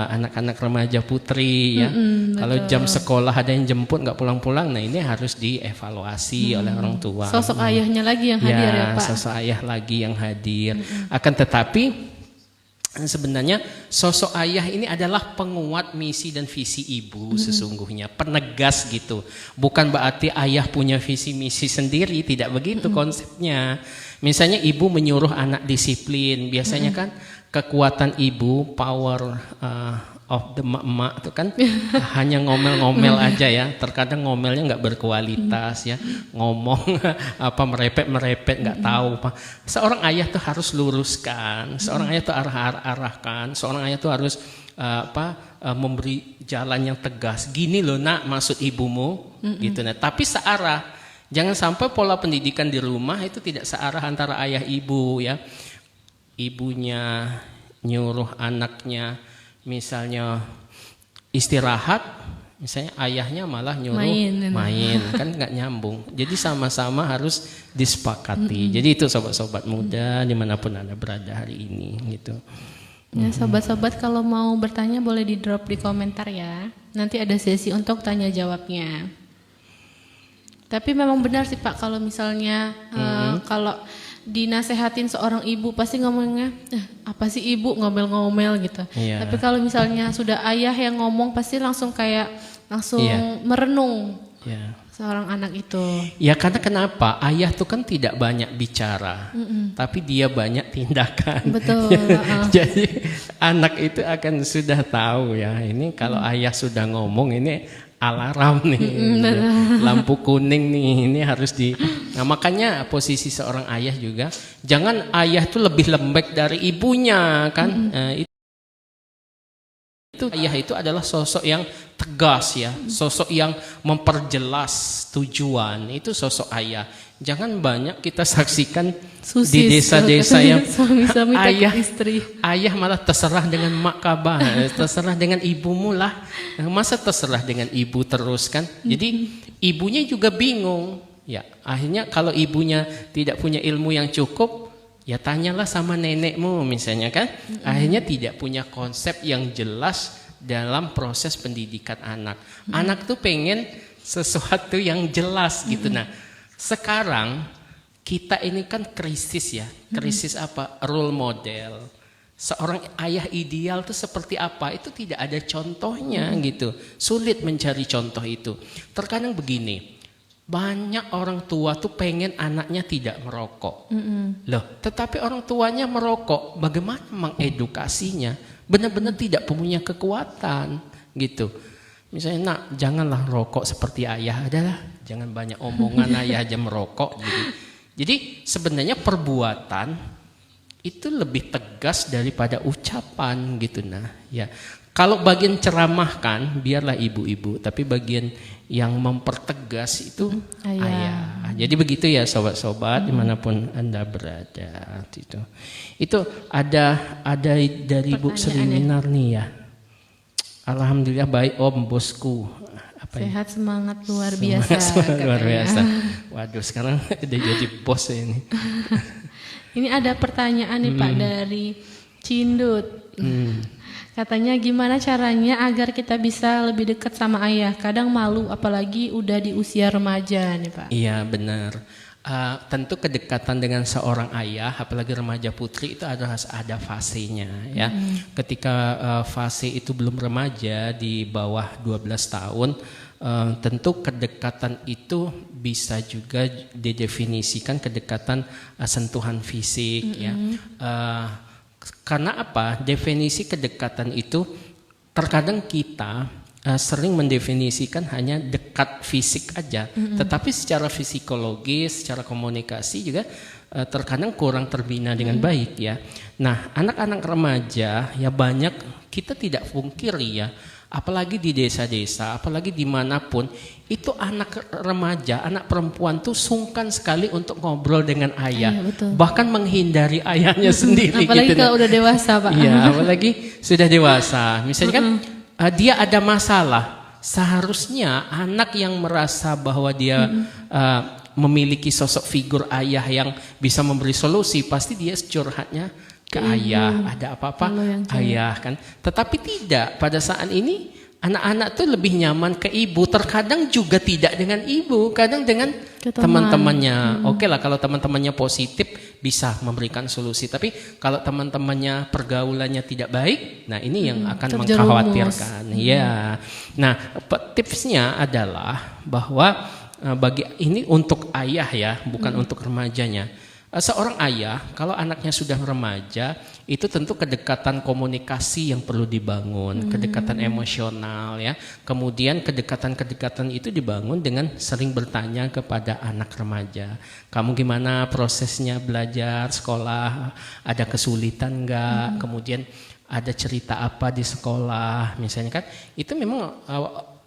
anak-anak remaja putri ya. Kalau jam sekolah ada yang jemput nggak pulang-pulang, nah ini harus dievaluasi oleh orang tua. Sosok ayahnya lagi yang hadir ya Pak. Sosok ayah lagi yang hadir. Akan tetapi sebenarnya sosok ayah ini adalah penguat misi dan visi ibu sesungguhnya, penegas gitu. Bukan berarti ayah punya visi misi sendiri, tidak begitu konsepnya. Misalnya ibu menyuruh anak disiplin, biasanya kan kekuatan ibu, power of the emak itu kan hanya ngomel-ngomel aja ya. Terkadang ngomelnya nggak berkualitas ya, ngomong merepet nggak tahu. Seorang ayah tuh harus luruskan, seorang ayah tuh arahkan, seorang ayah tuh harus memberi jalan yang tegas. Gini loh nak, maksud ibumu gitu. Nah, tapi searah. Jangan sampai pola pendidikan di rumah itu tidak searah antara ayah ibu ya. Ibunya nyuruh anaknya misalnya istirahat, misalnya ayahnya malah nyuruh main kan nggak nyambung. Jadi sama-sama harus disepakati. Jadi itu sobat-sobat muda dimanapun Anda berada hari ini gitu. Ya, sobat-sobat kalau mau bertanya boleh di drop di komentar ya. Nanti ada sesi untuk tanya jawabnya. Tapi memang benar sih Pak, kalau misalnya kalau dinasehatin seorang ibu pasti ngomongnya apa sih ibu ngomel-ngomel gitu. Tapi kalau misalnya sudah ayah yang ngomong pasti langsung merenung seorang anak itu. Ya karena kenapa? Ayah tuh kan tidak banyak bicara, tapi dia banyak tindakan. Betul. Jadi anak itu akan sudah tahu ya, ini kalau ayah sudah ngomong ini alarm nih, lampu kuning nih, ini harus Nah makanya posisi seorang ayah juga, jangan ayah tuh lebih lembek dari ibunya kan. Itu ayah itu adalah sosok yang tegas ya, sosok yang memperjelas tujuan, itu sosok ayah. Jangan banyak kita saksikan di desa-desa yang ayah malah terserah dengan mak kabah, terserah dengan ibumu lah. Masa terserah dengan ibu terus kan? Jadi ibunya juga bingung. Ya, akhirnya kalau ibunya tidak punya ilmu yang cukup, ya tanyalah sama nenekmu misalnya kan. Akhirnya tidak punya konsep yang jelas dalam proses pendidikan anak. Anak tuh pengen sesuatu yang jelas gitu. Nah, sekarang kita ini kan krisis ya. Krisis apa? Role model. seorang ayah ideal itu seperti apa, itu tidak ada contohnya gitu. Sulit mencari contoh itu. Terkadang begini, banyak orang tua tuh pengen anaknya tidak merokok. Loh, tetapi orang tuanya merokok, bagaimana mengedukasinya? Benar-benar tidak punya kekuatan gitu. Misalnya, nak, janganlah rokok seperti ayah, adalah jangan banyak omongan ayah aja merokok gitu. Jadi sebenarnya perbuatan itu lebih tegas daripada ucapan gitu. Nah, ya. Kalau bagian ceramahkan biarlah ibu-ibu, tapi bagian yang mempertegas itu ayah. Jadi begitu ya sobat-sobat dimanapun Anda berada. Itu ada dari Bu Seminar nih ya. Alhamdulillah baik Om bosku. Sehat, semangat luar biasa. Semangat luar biasa. Waduh, sekarang udah jadi bos ini. Ini ada pertanyaan nih Pak dari Cindut. Katanya gimana caranya agar kita bisa lebih dekat sama ayah? Kadang malu apalagi udah di usia remaja nih Pak. Iya benar. Tentu kedekatan dengan seorang ayah, apalagi remaja putri itu harus ada fasenya ya. Ketika fase itu belum remaja, di bawah 12 tahun, tentu kedekatan itu bisa juga didefinisikan kedekatan sentuhan fisik ya. Karena apa? Definisi kedekatan itu terkadang kita sering mendefinisikan hanya dekat fisik aja, tetapi secara psikologis, secara komunikasi juga terkadang kurang terbina dengan baik ya. Nah, anak-anak remaja ya banyak kita tidak pungkiri ya, apalagi di desa-desa, apalagi dimanapun, itu anak remaja, anak perempuan tuh sungkan sekali untuk ngobrol dengan ayah, bahkan menghindari ayahnya sendiri. Apalagi gitu, kalau udah dewasa Pak. Iya, apalagi sudah dewasa. Misalnya kan dia ada masalah, seharusnya anak yang merasa bahwa dia memiliki sosok figur ayah yang bisa memberi solusi, pasti dia curhatnya ke ayah, ada apa-apa ayah kan. Tetapi tidak, pada saat ini anak-anak tuh lebih nyaman ke ibu, terkadang juga tidak dengan ibu, kadang dengan teman-temannya. Oke lah kalau teman-temannya positif bisa memberikan solusi, tapi kalau teman-temannya pergaulannya tidak baik, nah ini yang akan mengkhawatirkan. Ya, nah tipsnya adalah bahwa bagi ini untuk ayah ya, bukan untuk remajanya. Seorang ayah kalau anaknya sudah remaja itu tentu kedekatan komunikasi yang perlu dibangun, kedekatan emosional ya. Kemudian kedekatan itu dibangun dengan sering bertanya kepada anak remaja. Kamu gimana prosesnya belajar sekolah? Ada kesulitan enggak? Kemudian ada cerita apa di sekolah? Misalnya kan itu memang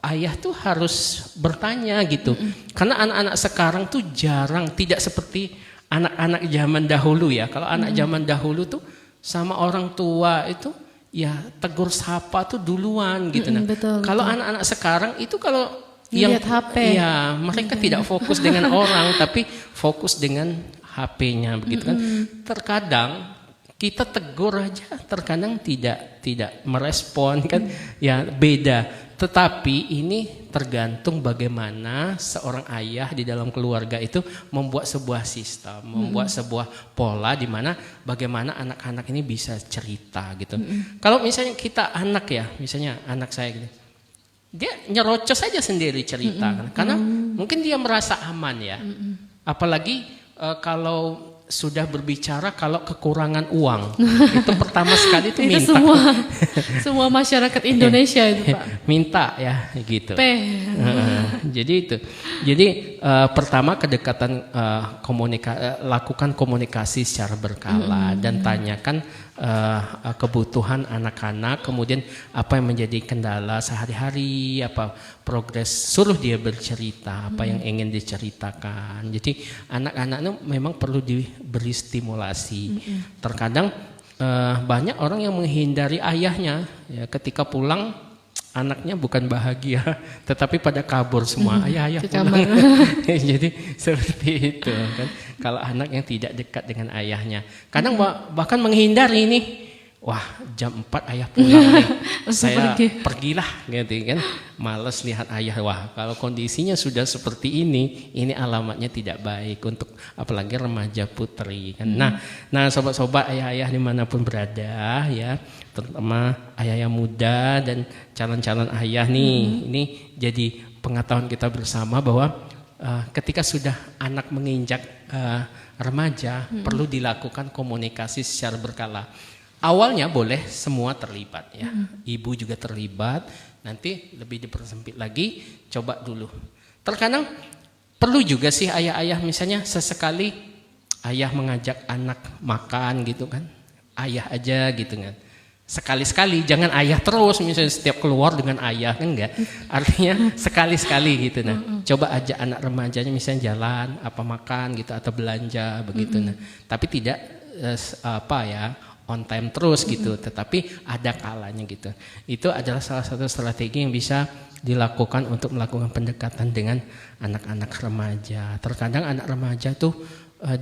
ayah tuh harus bertanya gitu. Karena anak-anak sekarang tuh jarang, tidak seperti anak-anak zaman dahulu ya. Kalau anak zaman dahulu tuh sama orang tua itu ya tegur sapa tuh duluan gitu. Nah, kalau anak-anak sekarang itu kalau yang HP. Ya mereka tidak fokus dengan orang tapi fokus dengan HP-nya begitu kan. Terkadang kita tegur aja, terkadang tidak merespon kan. Ya beda. Tetapi ini tergantung bagaimana seorang ayah di dalam keluarga itu membuat sebuah sistem, membuat sebuah pola di mana bagaimana anak-anak ini bisa cerita gitu. Kalau misalnya kita anak ya, misalnya anak saya gitu, dia nyerocos saja sendiri cerita, karena mungkin dia merasa aman ya. Apalagi kalau sudah berbicara kalau kekurangan uang, itu pertama sekali itu minta. Semua masyarakat Indonesia itu Pak. Minta ya gitu. Jadi itu. Jadi pertama kedekatan lakukan komunikasi secara berkala dan tanyakan kebutuhan anak-anak, kemudian apa yang menjadi kendala sehari-hari, apa progres, suruh dia bercerita apa yang ingin diceritakan. Jadi anak-anak itu memang perlu diberi stimulasi. Terkadang banyak orang yang menghindari ayahnya ya, ketika pulang anaknya bukan bahagia tetapi pada kabur semua. Ayah pulang. Jadi seperti itu kan. Kalau anak yang tidak dekat dengan ayahnya, kadang bahkan menghindari nih wah jam 4 ayah pulang nih, saya pergi. pergilah gitu kan, males lihat ayah. Wah kalau kondisinya sudah seperti ini alamatnya tidak baik untuk apalagi remaja putri kan. Nah sobat-sobat ayah-ayah dimanapun berada ya, terutama ayah yang muda dan calon-calon ayah nih, ini jadi pengetahuan kita bersama bahwa ketika sudah anak menginjak remaja perlu dilakukan komunikasi secara berkala. Awalnya boleh semua terlibat ya, ibu juga terlibat, nanti lebih dipersempit lagi, coba dulu. Terkadang perlu juga sih ayah-ayah misalnya sesekali ayah mengajak anak makan gitu kan, ayah aja gitu kan. Sekali-sekali, jangan ayah terus misalnya setiap keluar dengan ayah kan enggak. Artinya sekali-sekali gitu nah. Coba ajak anak remajanya misalnya jalan, apa makan gitu atau belanja begitu nah. Tapi tidak on time terus gitu, tetapi ada kalanya gitu. Itu adalah salah satu strategi yang bisa dilakukan untuk melakukan pendekatan dengan anak-anak remaja. Terkadang anak remaja tuh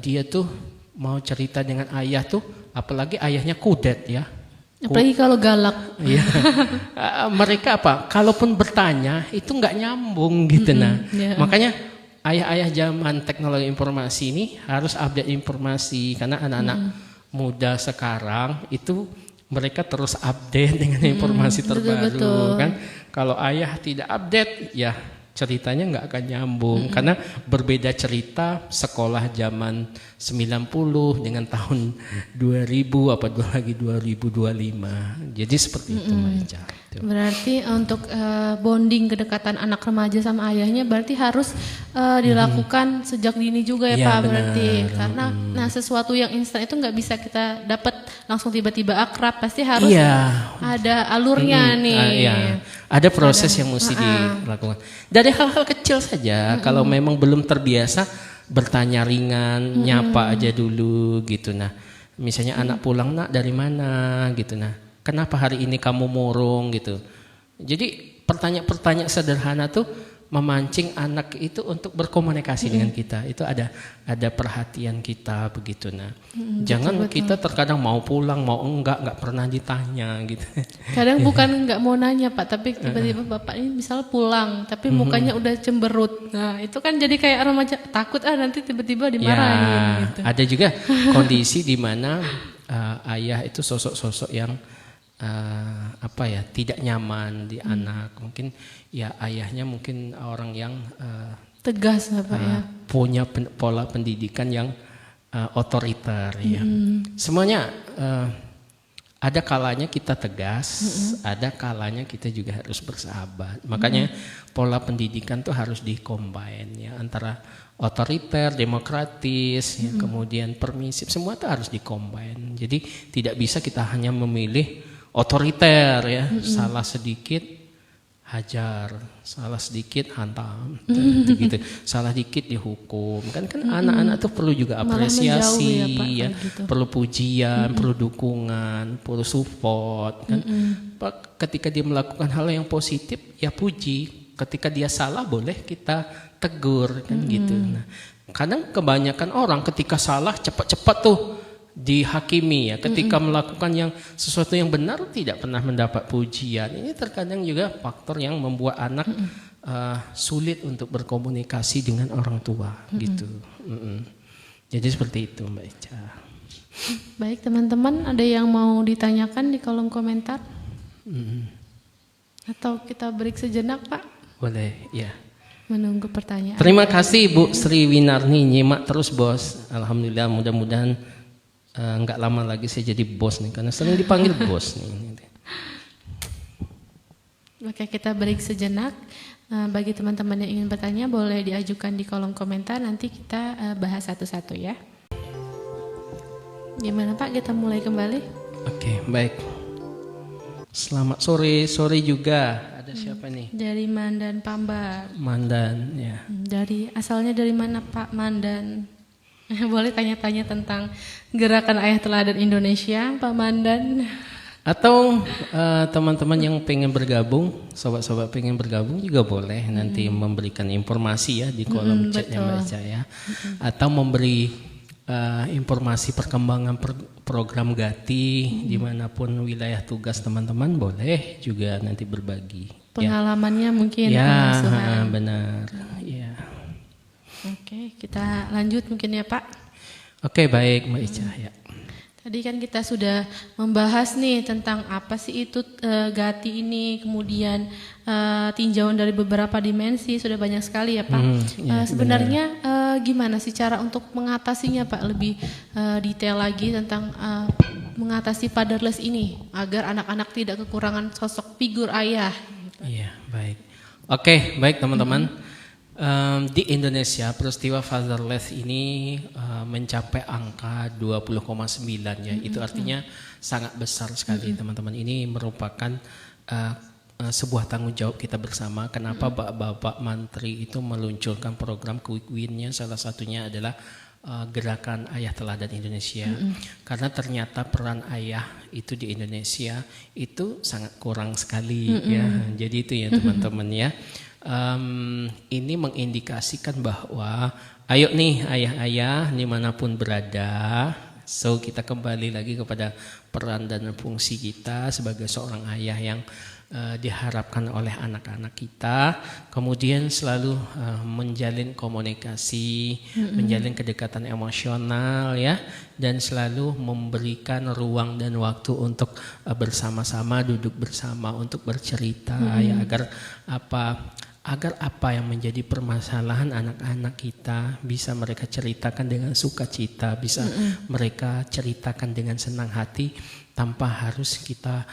dia tuh mau cerita dengan ayah tuh, apalagi ayahnya kudet ya. Apalagi kalau galak. Iya. Mereka kalaupun bertanya itu nggak nyambung gitu nah. Yeah. Makanya ayah-ayah zaman teknologi informasi ini harus update informasi karena anak-anak muda sekarang itu mereka terus update dengan informasi terbaru betul. kan. Kalau ayah tidak update ya ceritanya nggak akan nyambung karena berbeda cerita sekolah zaman 90 dengan tahun 2000 lagi 2025. Jadi seperti itu Mbak Ica. Berarti untuk bonding kedekatan anak remaja sama ayahnya berarti harus dilakukan sejak dini juga ya, Ya, Pak, benar. berarti karena sesuatu yang instan itu nggak bisa kita dapat langsung tiba-tiba akrab, pasti harus ada alurnya nih. Iya. Ada proses yang mesti dilakukan. Dari hal-hal kecil saja, kalau memang belum terbiasa bertanya ringan, nyapa aja dulu gitu. Nah, misalnya anak pulang, nak dari mana gitu. Nah, kenapa hari ini kamu murung gitu. Jadi pertanyaan-pertanyaan sederhana tuh memancing anak itu untuk berkomunikasi dengan kita. Itu ada perhatian kita begitu. Nah, jangan betul. kita terkadang mau pulang mau enggak pernah ditanya gitu. Kadang bukan nggak mau nanya Pak, tapi tiba-tiba Bapak ini misal pulang, tapi mukanya udah cemberut. Nah itu kan jadi kayak remaja takut nanti tiba-tiba dimarahin gitu. Ada juga kondisi di mana ayah itu sosok-sosok yang tidak nyaman di anak. Mungkin ya ayahnya mungkin orang yang Tegas Bapak ya. punya pola pendidikan yang otoriter ya. Semuanya ada kalanya kita tegas, ada kalanya kita juga harus bersahabat. Makanya pola pendidikan tuh harus di-combine ya, antara otoriter, demokratis, ya, kemudian permisif, semua tuh harus di-combine. Jadi tidak bisa kita hanya memilih otoriter ya, salah sedikit hajar, salah sedikit hantam, gitu. Salah dikit dihukum. Kan anak-anak tuh perlu juga apresiasi, menjauh ya, Pak, ya, gitu. perlu pujian, perlu dukungan, perlu support. Kan, ketika dia melakukan hal yang positif, ya puji. Ketika dia salah, boleh kita tegur, kan gitu. Nah, kadang kebanyakan orang ketika salah cepat-cepat tuh dihakimi ya, ketika melakukan yang sesuatu yang benar tidak pernah mendapat pujian. Ini terkadang juga faktor yang membuat anak sulit untuk berkomunikasi dengan orang tua gitu. Jadi seperti itu Mbak Ica. Baik teman-teman, ada yang mau ditanyakan di kolom komentar? Atau kita break sejenak Pak? Boleh ya. Menunggu pertanyaan. Terima kasih Bu Sri Winarni, nyimak terus bos. Alhamdulillah, mudah-mudahan nggak lama lagi saya jadi bos nih, karena sering dipanggil bos nih. Oke, kita break sejenak. Bagi teman-teman yang ingin bertanya boleh diajukan di kolom komentar, nanti kita bahas satu-satu ya. Gimana Pak, kita mulai kembali? Oke, baik. Selamat sore juga. Ada siapa nih? Dari Mandan Pambar. Mandan ya. Asalnya dari mana Pak Mandan? Boleh tanya-tanya tentang gerakan Ayah Teladan Indonesia, Pak Mandan. Atau teman-teman yang pengen bergabung, sobat-sobat pengen bergabung juga boleh nanti memberikan informasi ya di kolom chatnya Mbak Ica ya. Atau memberi informasi perkembangan program Gati dimanapun wilayah tugas teman-teman, boleh juga nanti berbagi. Pengalamannya mungkin Ya, pengasuhan. benar. Ya. Oke, kita lanjut mungkin ya Pak. Oke, baik Mbak Ica. Ya. Tadi kan kita sudah membahas nih tentang apa sih itu Gati ini, kemudian tinjauan dari beberapa dimensi, sudah banyak sekali ya Pak. Sebenarnya gimana sih cara untuk mengatasinya Pak, lebih detail lagi tentang mengatasi fatherless ini agar anak-anak tidak kekurangan sosok figur ayah. Iya, baik. Oke, baik teman-teman. Di Indonesia peristiwa fatherless ini mencapai angka 20,9 ya. Itu artinya sangat besar sekali teman-teman. Ini merupakan sebuah tanggung jawab kita bersama. Kenapa Bapak Menteri itu meluncurkan program Quick Win-nya, salah satunya adalah gerakan Ayah Teladan Indonesia. Karena ternyata peran ayah itu di Indonesia itu sangat kurang sekali ya. Jadi itu ya teman-teman ya. Ini mengindikasikan bahwa ayo nih ayah-ayah dimanapun berada, so kita kembali lagi kepada peran dan fungsi kita sebagai seorang ayah yang diharapkan oleh anak-anak kita, kemudian selalu menjalin komunikasi, menjalin kedekatan emosional ya, dan selalu memberikan ruang dan waktu untuk bersama-sama duduk bersama untuk bercerita ya, agar apa yang menjadi permasalahan anak-anak kita bisa mereka ceritakan dengan sukacita, bisa mereka ceritakan dengan senang hati tanpa harus kita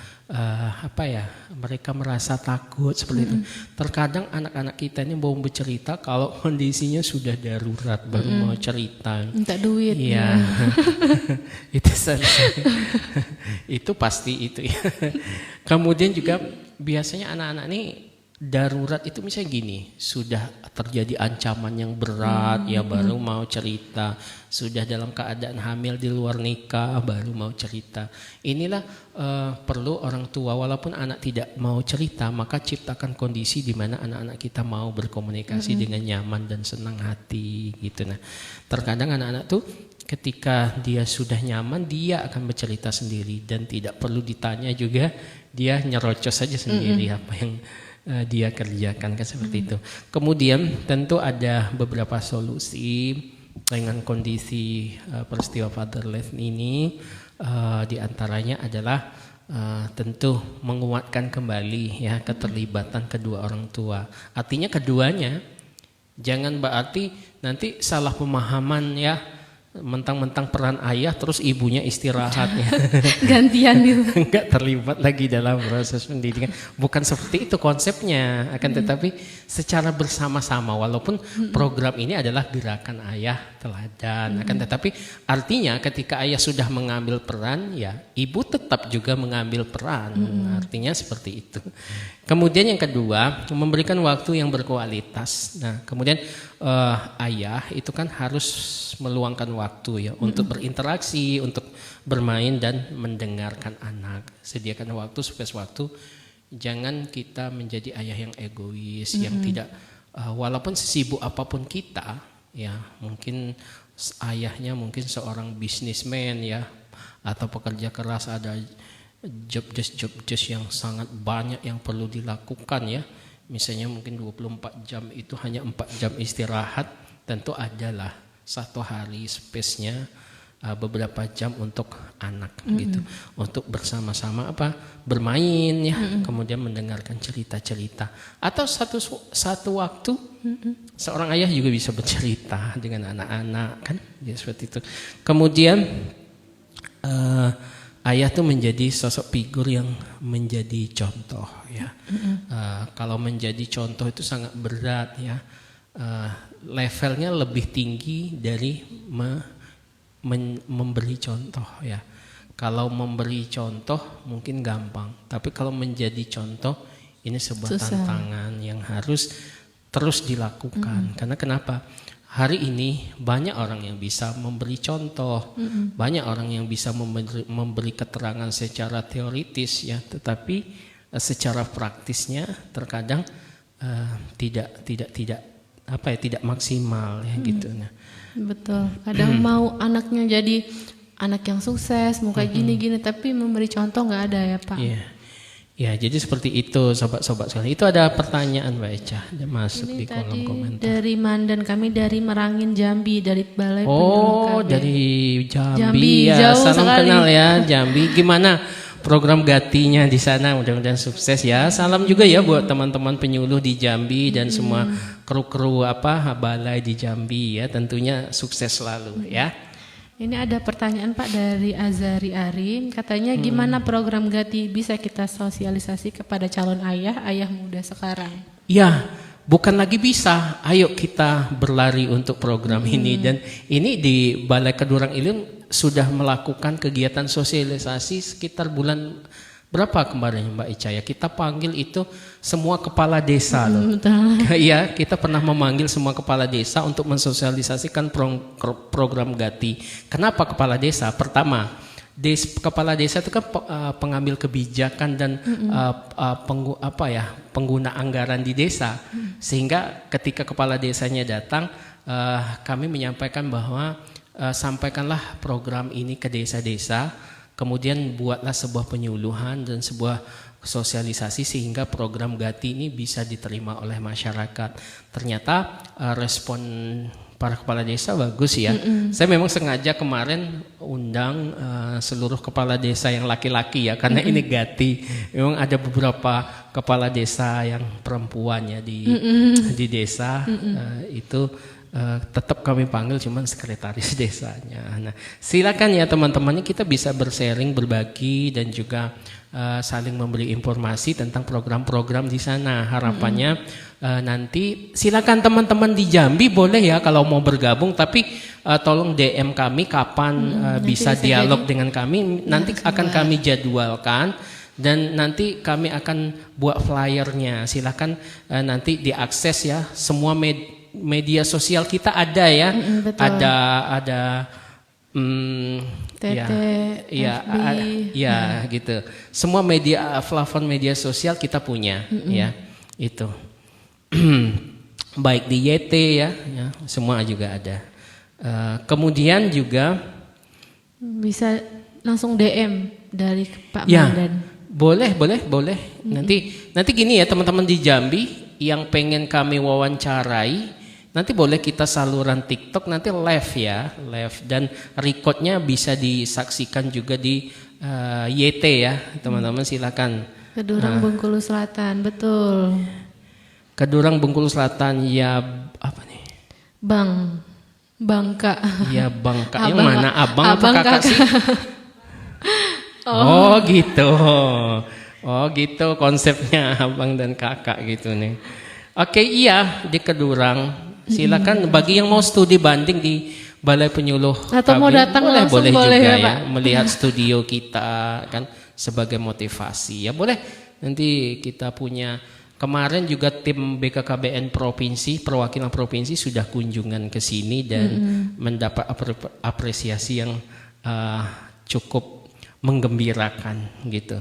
mereka merasa takut seperti itu. Terkadang anak-anak kita ini mau bercerita kalau kondisinya sudah darurat baru mau cerita. Minta duit. Iya. Itu itu pasti itu ya. Kemudian juga biasanya anak-anak ini darurat itu misalnya gini, sudah terjadi ancaman yang berat ya baru mau cerita, sudah dalam keadaan hamil di luar nikah baru mau cerita. Inilah perlu orang tua, walaupun anak tidak mau cerita, maka ciptakan kondisi di mana anak-anak kita mau berkomunikasi dengan nyaman dan senang hati gitu. Nah, terkadang anak-anak tuh ketika dia sudah nyaman dia akan bercerita sendiri dan tidak perlu ditanya juga, dia nyerocos saja sendiri apa yang dia kerjakan kan seperti itu. Kemudian tentu ada beberapa solusi dengan kondisi peristiwa fatherless ini, diantaranya adalah tentu menguatkan kembali ya keterlibatan kedua orang tua. Artinya keduanya, jangan berarti nanti salah pemahaman ya, mentang-mentang peran ayah terus ibunya istirahat ya. Gantian gitu. Enggak terlibat lagi dalam proses pendidikan. Bukan seperti itu konsepnya, akan tetapi secara bersama-sama, walaupun program ini adalah gerakan Ayah Teladan, akan tetapi artinya ketika ayah sudah mengambil peran ya ibu tetap juga mengambil peran. Artinya seperti itu. Kemudian yang kedua, memberikan waktu yang berkualitas. Nah, kemudian ayah itu kan harus meluangkan waktu ya untuk berinteraksi, untuk bermain dan mendengarkan anak. Sediakan waktu, space waktu. Jangan kita menjadi ayah yang egois, yang tidak walaupun sesibuk apapun kita ya, mungkin ayahnya mungkin seorang bisnismen ya, atau pekerja keras, ada job desk yang sangat banyak yang perlu dilakukan ya. Misalnya mungkin 24 jam itu hanya 4 jam istirahat, tentu adalah satu hari space-nya beberapa jam untuk anak gitu, untuk bersama-sama bermain ya, kemudian mendengarkan cerita-cerita, atau satu waktu seorang ayah juga bisa bercerita dengan anak-anak kan ya, seperti itu. Kemudian ayah tuh menjadi sosok figur yang menjadi contoh ya. Kalau menjadi contoh itu sangat berat ya. Levelnya lebih tinggi dari memberi contoh ya. Kalau memberi contoh mungkin gampang, tapi kalau menjadi contoh ini sebuah tantangan yang harus terus dilakukan. Karena kenapa? Hari ini banyak orang yang bisa memberi contoh, banyak orang yang bisa memberi keterangan secara teoritis ya, tetapi secara praktisnya terkadang tidak tidak maksimal ya gitu. Nah, Betul. Kadang mau anaknya jadi anak yang sukses, mau kayak gini-gini, tapi memberi contoh nggak ada ya Pak. iya. Ya, jadi seperti itu sobat-sobat sekalian. Itu ada pertanyaan Mbak Eca, ada masuk Ini di kolom tadi komentar. dari Mandan, kami dari Merangin Jambi, dari Balai Penyuluh KB. Dari Jambi, Jambi, ya. jauh Salam sekali. kenal ya Jambi. Gimana program Gatinya di sana? Mudah-mudahan sukses ya. Salam juga ya buat teman-teman penyuluh di Jambi dan semua kru-kru balai di Jambi ya. Tentunya sukses selalu ya. Ini ada pertanyaan Pak dari Azari Ari, katanya gimana program Gati bisa kita sosialisasi kepada calon ayah muda sekarang? Ya, bukan lagi bisa. Ayo kita berlari untuk program ini. Dan ini di Balai Kedurang Ilim sudah melakukan kegiatan sosialisasi sekitar bulan berapa kemarin Mbak Ica ya. Kita panggil itu semua kepala desa loh. Iya, kita pernah memanggil semua kepala desa untuk mensosialisasikan program Gati. Kenapa kepala desa? Pertama, kepala desa itu kan pengambil kebijakan dan pengguna anggaran di desa. Sehingga ketika kepala desanya datang, kami menyampaikan bahwa sampaikanlah program ini ke desa-desa, kemudian buatlah sebuah penyuluhan dan sebuah sosialisasi sehingga program Gati ini bisa diterima oleh masyarakat. Ternyata respon para kepala desa bagus ya. Saya memang sengaja kemarin undang seluruh kepala desa yang laki-laki ya, karena ini Gati. Memang ada beberapa kepala desa yang perempuan ya di desa itu. Tetap kami panggil cuman sekretaris desanya. Nah, silakan ya teman-teman, kita bisa bersharing, berbagi dan juga saling memberi informasi tentang program-program di sana. Harapannya nanti silakan teman-teman di Jambi boleh ya kalau mau bergabung, tapi tolong DM kami kapan bisa dialog dengan kami. Nanti akan kami jadwalkan. Dan nanti kami akan buat flyernya. Silakan nanti diakses ya. Semua media sosial kita ada ya, ada ya gitu. Semua platform media sosial kita punya ya itu. Baik di YT ya, semua juga ada. Kemudian juga bisa langsung DM dari Pak Mandan. Boleh. Nanti gini ya teman-teman di Jambi yang pengen kami wawancarai. Nanti boleh kita saluran TikTok nanti live dan recordnya bisa disaksikan juga di YT ya teman-teman, silakan. Kedurang Bengkulu Selatan, betul. Kedurang Bengkulu Selatan ya apa nih? Bangka. Ya Bangka. Yang mana abang atau kakak sih? Oh gitu konsepnya abang dan kakak gitu nih. Oke, iya di Kedurang. Silakan bagi yang mau studi banding di Balai Penyuluh atau mau datang langsung boleh juga ya, Pak? melihat studio kita kan sebagai motivasi ya boleh. Nanti kita punya kemarin juga tim BKKBN provinsi, perwakilan provinsi sudah kunjungan ke sini dan mendapat apresiasi yang cukup menggembirakan gitu.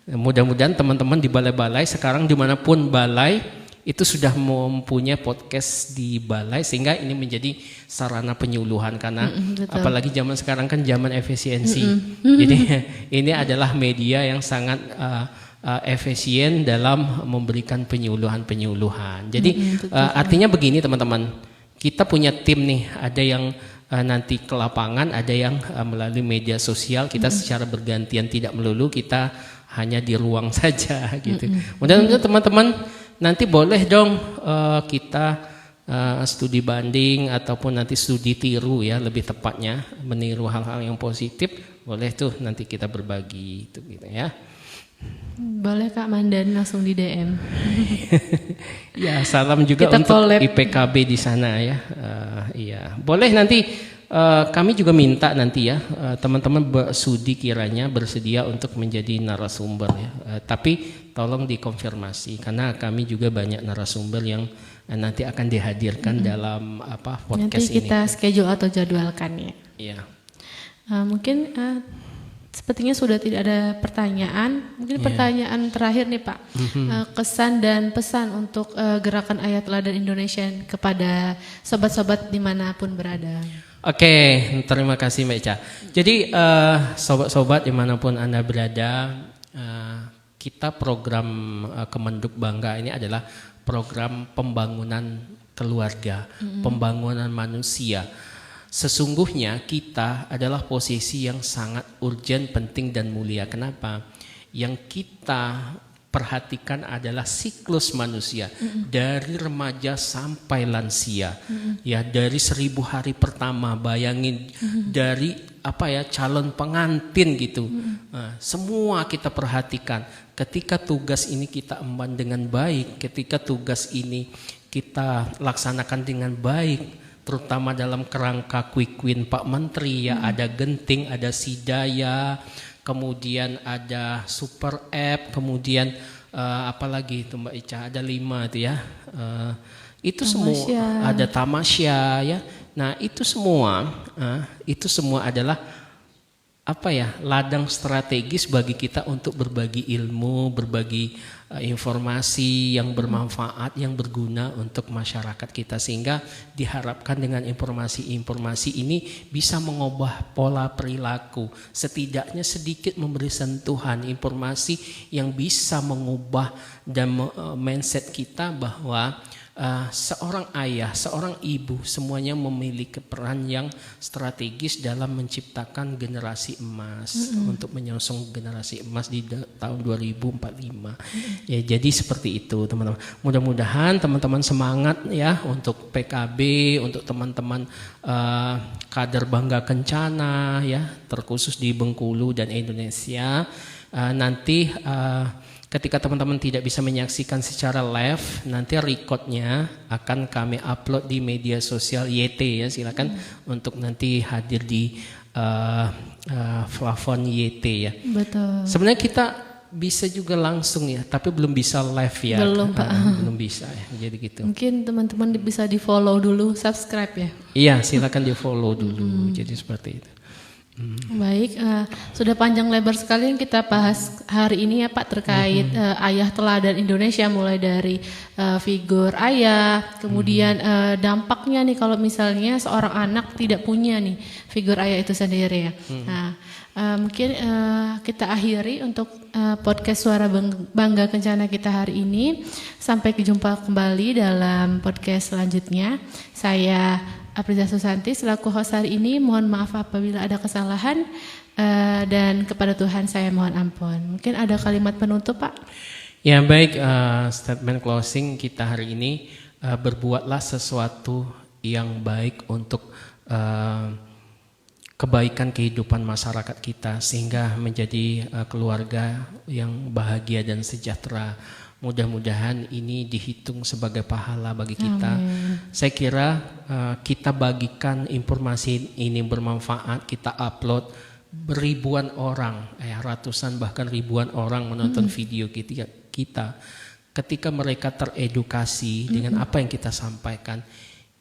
Mudah-mudahan teman-teman di balai-balai sekarang dimanapun balai itu sudah mempunyai podcast di balai sehingga ini menjadi sarana penyuluhan karena apalagi zaman sekarang kan zaman efisiensi. Jadi ini adalah media yang sangat efisien dalam memberikan penyuluhan. Jadi artinya begini teman-teman, kita punya tim nih, ada yang nanti ke lapangan, ada yang melalui media sosial, kita secara bergantian, tidak melulu kita hanya di ruang saja gitu. Mudah-mudahan teman-teman nanti boleh dong kita studi banding ataupun nanti studi tiru ya, lebih tepatnya meniru hal-hal yang positif, boleh tuh nanti kita berbagi itu gitu ya. Boleh Kak Mandan langsung di DM. Ya salam juga kita untuk collab. IPKB di sana ya. Iya boleh nanti kami juga minta nanti ya teman-teman studi kiranya bersedia untuk menjadi narasumber ya. Tapi tolong dikonfirmasi karena kami juga banyak narasumber yang nanti akan dihadirkan dalam podcast ini. Nanti kita schedule atau jadwalkan ya. Iya. Mungkin sepertinya sudah tidak ada pertanyaan. Mungkin pertanyaan terakhir nih Pak, kesan dan pesan untuk gerakan Ayat Teladan Indonesia kepada sobat-sobat dimanapun berada. Oke, terima kasih Mbak Ica. Jadi sobat-sobat dimanapun Anda berada, kita program Kemenduk Bangga ini adalah program pembangunan keluarga, pembangunan manusia. Sesungguhnya kita adalah posisi yang sangat urgent, penting dan mulia. Kenapa? Yang kita perhatikan adalah siklus manusia dari remaja sampai lansia. Ya, dari 1000 hari pertama, bayangin dari calon pengantin gitu. Semua kita perhatikan. Ketika tugas ini kita emban dengan baik, ketika tugas ini kita laksanakan dengan baik, terutama dalam kerangka quick win Pak Menteri, ya ada Genting, ada Sidaya, kemudian ada Super App, kemudian apalagi itu Mbak Ica, ada 5 itu ya, itu semua ada Tamasya ya. Nah itu semua adalah ladang strategis bagi kita untuk berbagi ilmu, berbagi informasi yang bermanfaat, yang berguna untuk masyarakat kita, sehingga diharapkan dengan informasi-informasi ini bisa mengubah pola perilaku, setidaknya sedikit memberi sentuhan informasi yang bisa mengubah dan mindset kita bahwa seorang ayah, seorang ibu semuanya memiliki peran yang strategis dalam menciptakan generasi emas untuk menyongsong generasi emas di tahun 2045. Ya, jadi seperti itu teman-teman. Mudah-mudahan teman-teman semangat ya untuk PKB, untuk teman-teman kader Bangga Kencana ya, terkhusus di Bengkulu dan Indonesia. Nanti ketika teman-teman tidak bisa menyaksikan secara live, nanti recordnya akan kami upload di media sosial YT ya. Silakan untuk nanti hadir di plafon YT ya. Betul. Sebenarnya kita bisa juga langsung ya, tapi belum bisa live ya. Belum Pak. Belum bisa ya. Jadi gitu. Mungkin teman-teman bisa di follow dulu, subscribe ya. Iya, silakan di follow dulu. Jadi seperti itu. Baik, sudah panjang lebar sekali yang kita bahas hari ini ya Pak terkait ayah teladan Indonesia, mulai dari figur ayah, kemudian dampaknya nih kalau misalnya seorang anak tidak punya nih figur ayah itu sendiri ya. Nah, mungkin kita akhiri untuk podcast Suara Bangga Kencana kita hari ini. Sampai jumpa kembali dalam podcast selanjutnya. Saya Aprisa Susanti selaku host hari ini, mohon maaf apabila ada kesalahan dan kepada Tuhan saya mohon ampun. Mungkin ada kalimat penutup Pak? Ya baik, statement closing kita hari ini, berbuatlah sesuatu yang baik untuk kebaikan kehidupan masyarakat kita sehingga menjadi keluarga yang bahagia dan sejahtera. Mudah-mudahan ini dihitung sebagai pahala bagi kita. Amin. Saya kira kita bagikan informasi ini bermanfaat, kita upload, ribuan orang, ratusan bahkan ribuan orang menonton video kita. Ketika mereka teredukasi dengan apa yang kita sampaikan,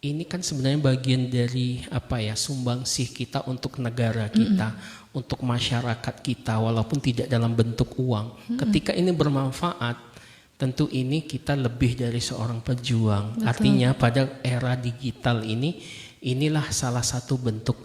ini kan sebenarnya bagian dari sumbangsih kita untuk negara kita, untuk masyarakat kita, walaupun tidak dalam bentuk uang. Ketika ini bermanfaat, tentu ini kita lebih dari seorang pejuang. Betul. Artinya pada era digital ini, inilah salah satu bentuk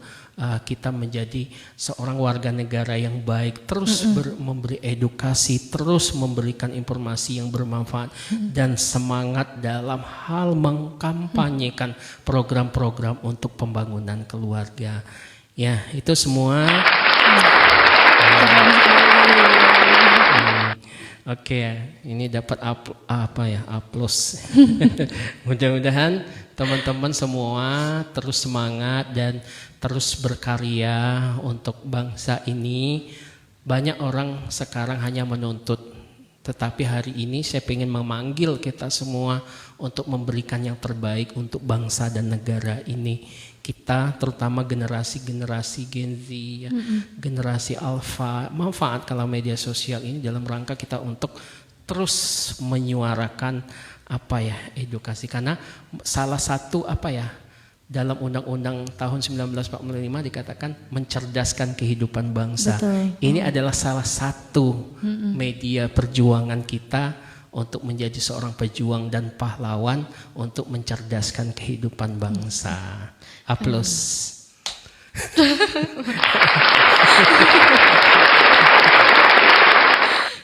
kita menjadi seorang warga negara yang baik, terus memberi edukasi, terus memberikan informasi yang bermanfaat dan semangat dalam hal mengkampanyekan program-program untuk pembangunan keluarga. Ya, itu semua. Oke, ini dapat aplaus. Mudah-mudahan teman-teman semua terus semangat dan terus berkarya untuk bangsa ini. Banyak orang sekarang hanya menuntut, tetapi hari ini saya ingin memanggil kita semua untuk memberikan yang terbaik untuk bangsa dan negara ini. Kita terutama generasi-generasi Gen Z, ya, generasi Alpha, manfaat kalau media sosial ini dalam rangka kita untuk terus menyuarakan edukasi, karena salah satu dalam Undang-Undang tahun 1945 dikatakan mencerdaskan kehidupan bangsa. Betul. Ini adalah salah satu media perjuangan kita untuk menjadi seorang pejuang dan pahlawan untuk mencerdaskan kehidupan bangsa. Aplaus.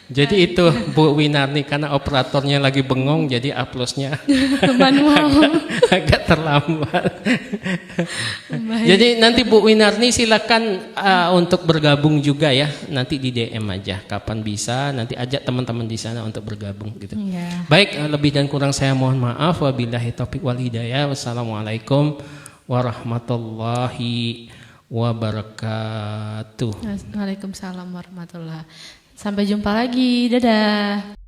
Jadi itu Bu Winarni, karena operatornya lagi bengong jadi aplausnya Manual. agak terlambat. Baik. Jadi nanti Bu Winarni silakan untuk bergabung juga ya. Nanti di DM aja kapan bisa, nanti ajak teman-teman di sana untuk bergabung gitu. Ya. Baik, lebih dan kurang saya mohon maaf. Wabillahi taufiq wal hidayah. Wassalamualaikum warahmatullahi wabarakatuh. Waalaikumsalam warahmatullahi. Sampai jumpa lagi. Dadah.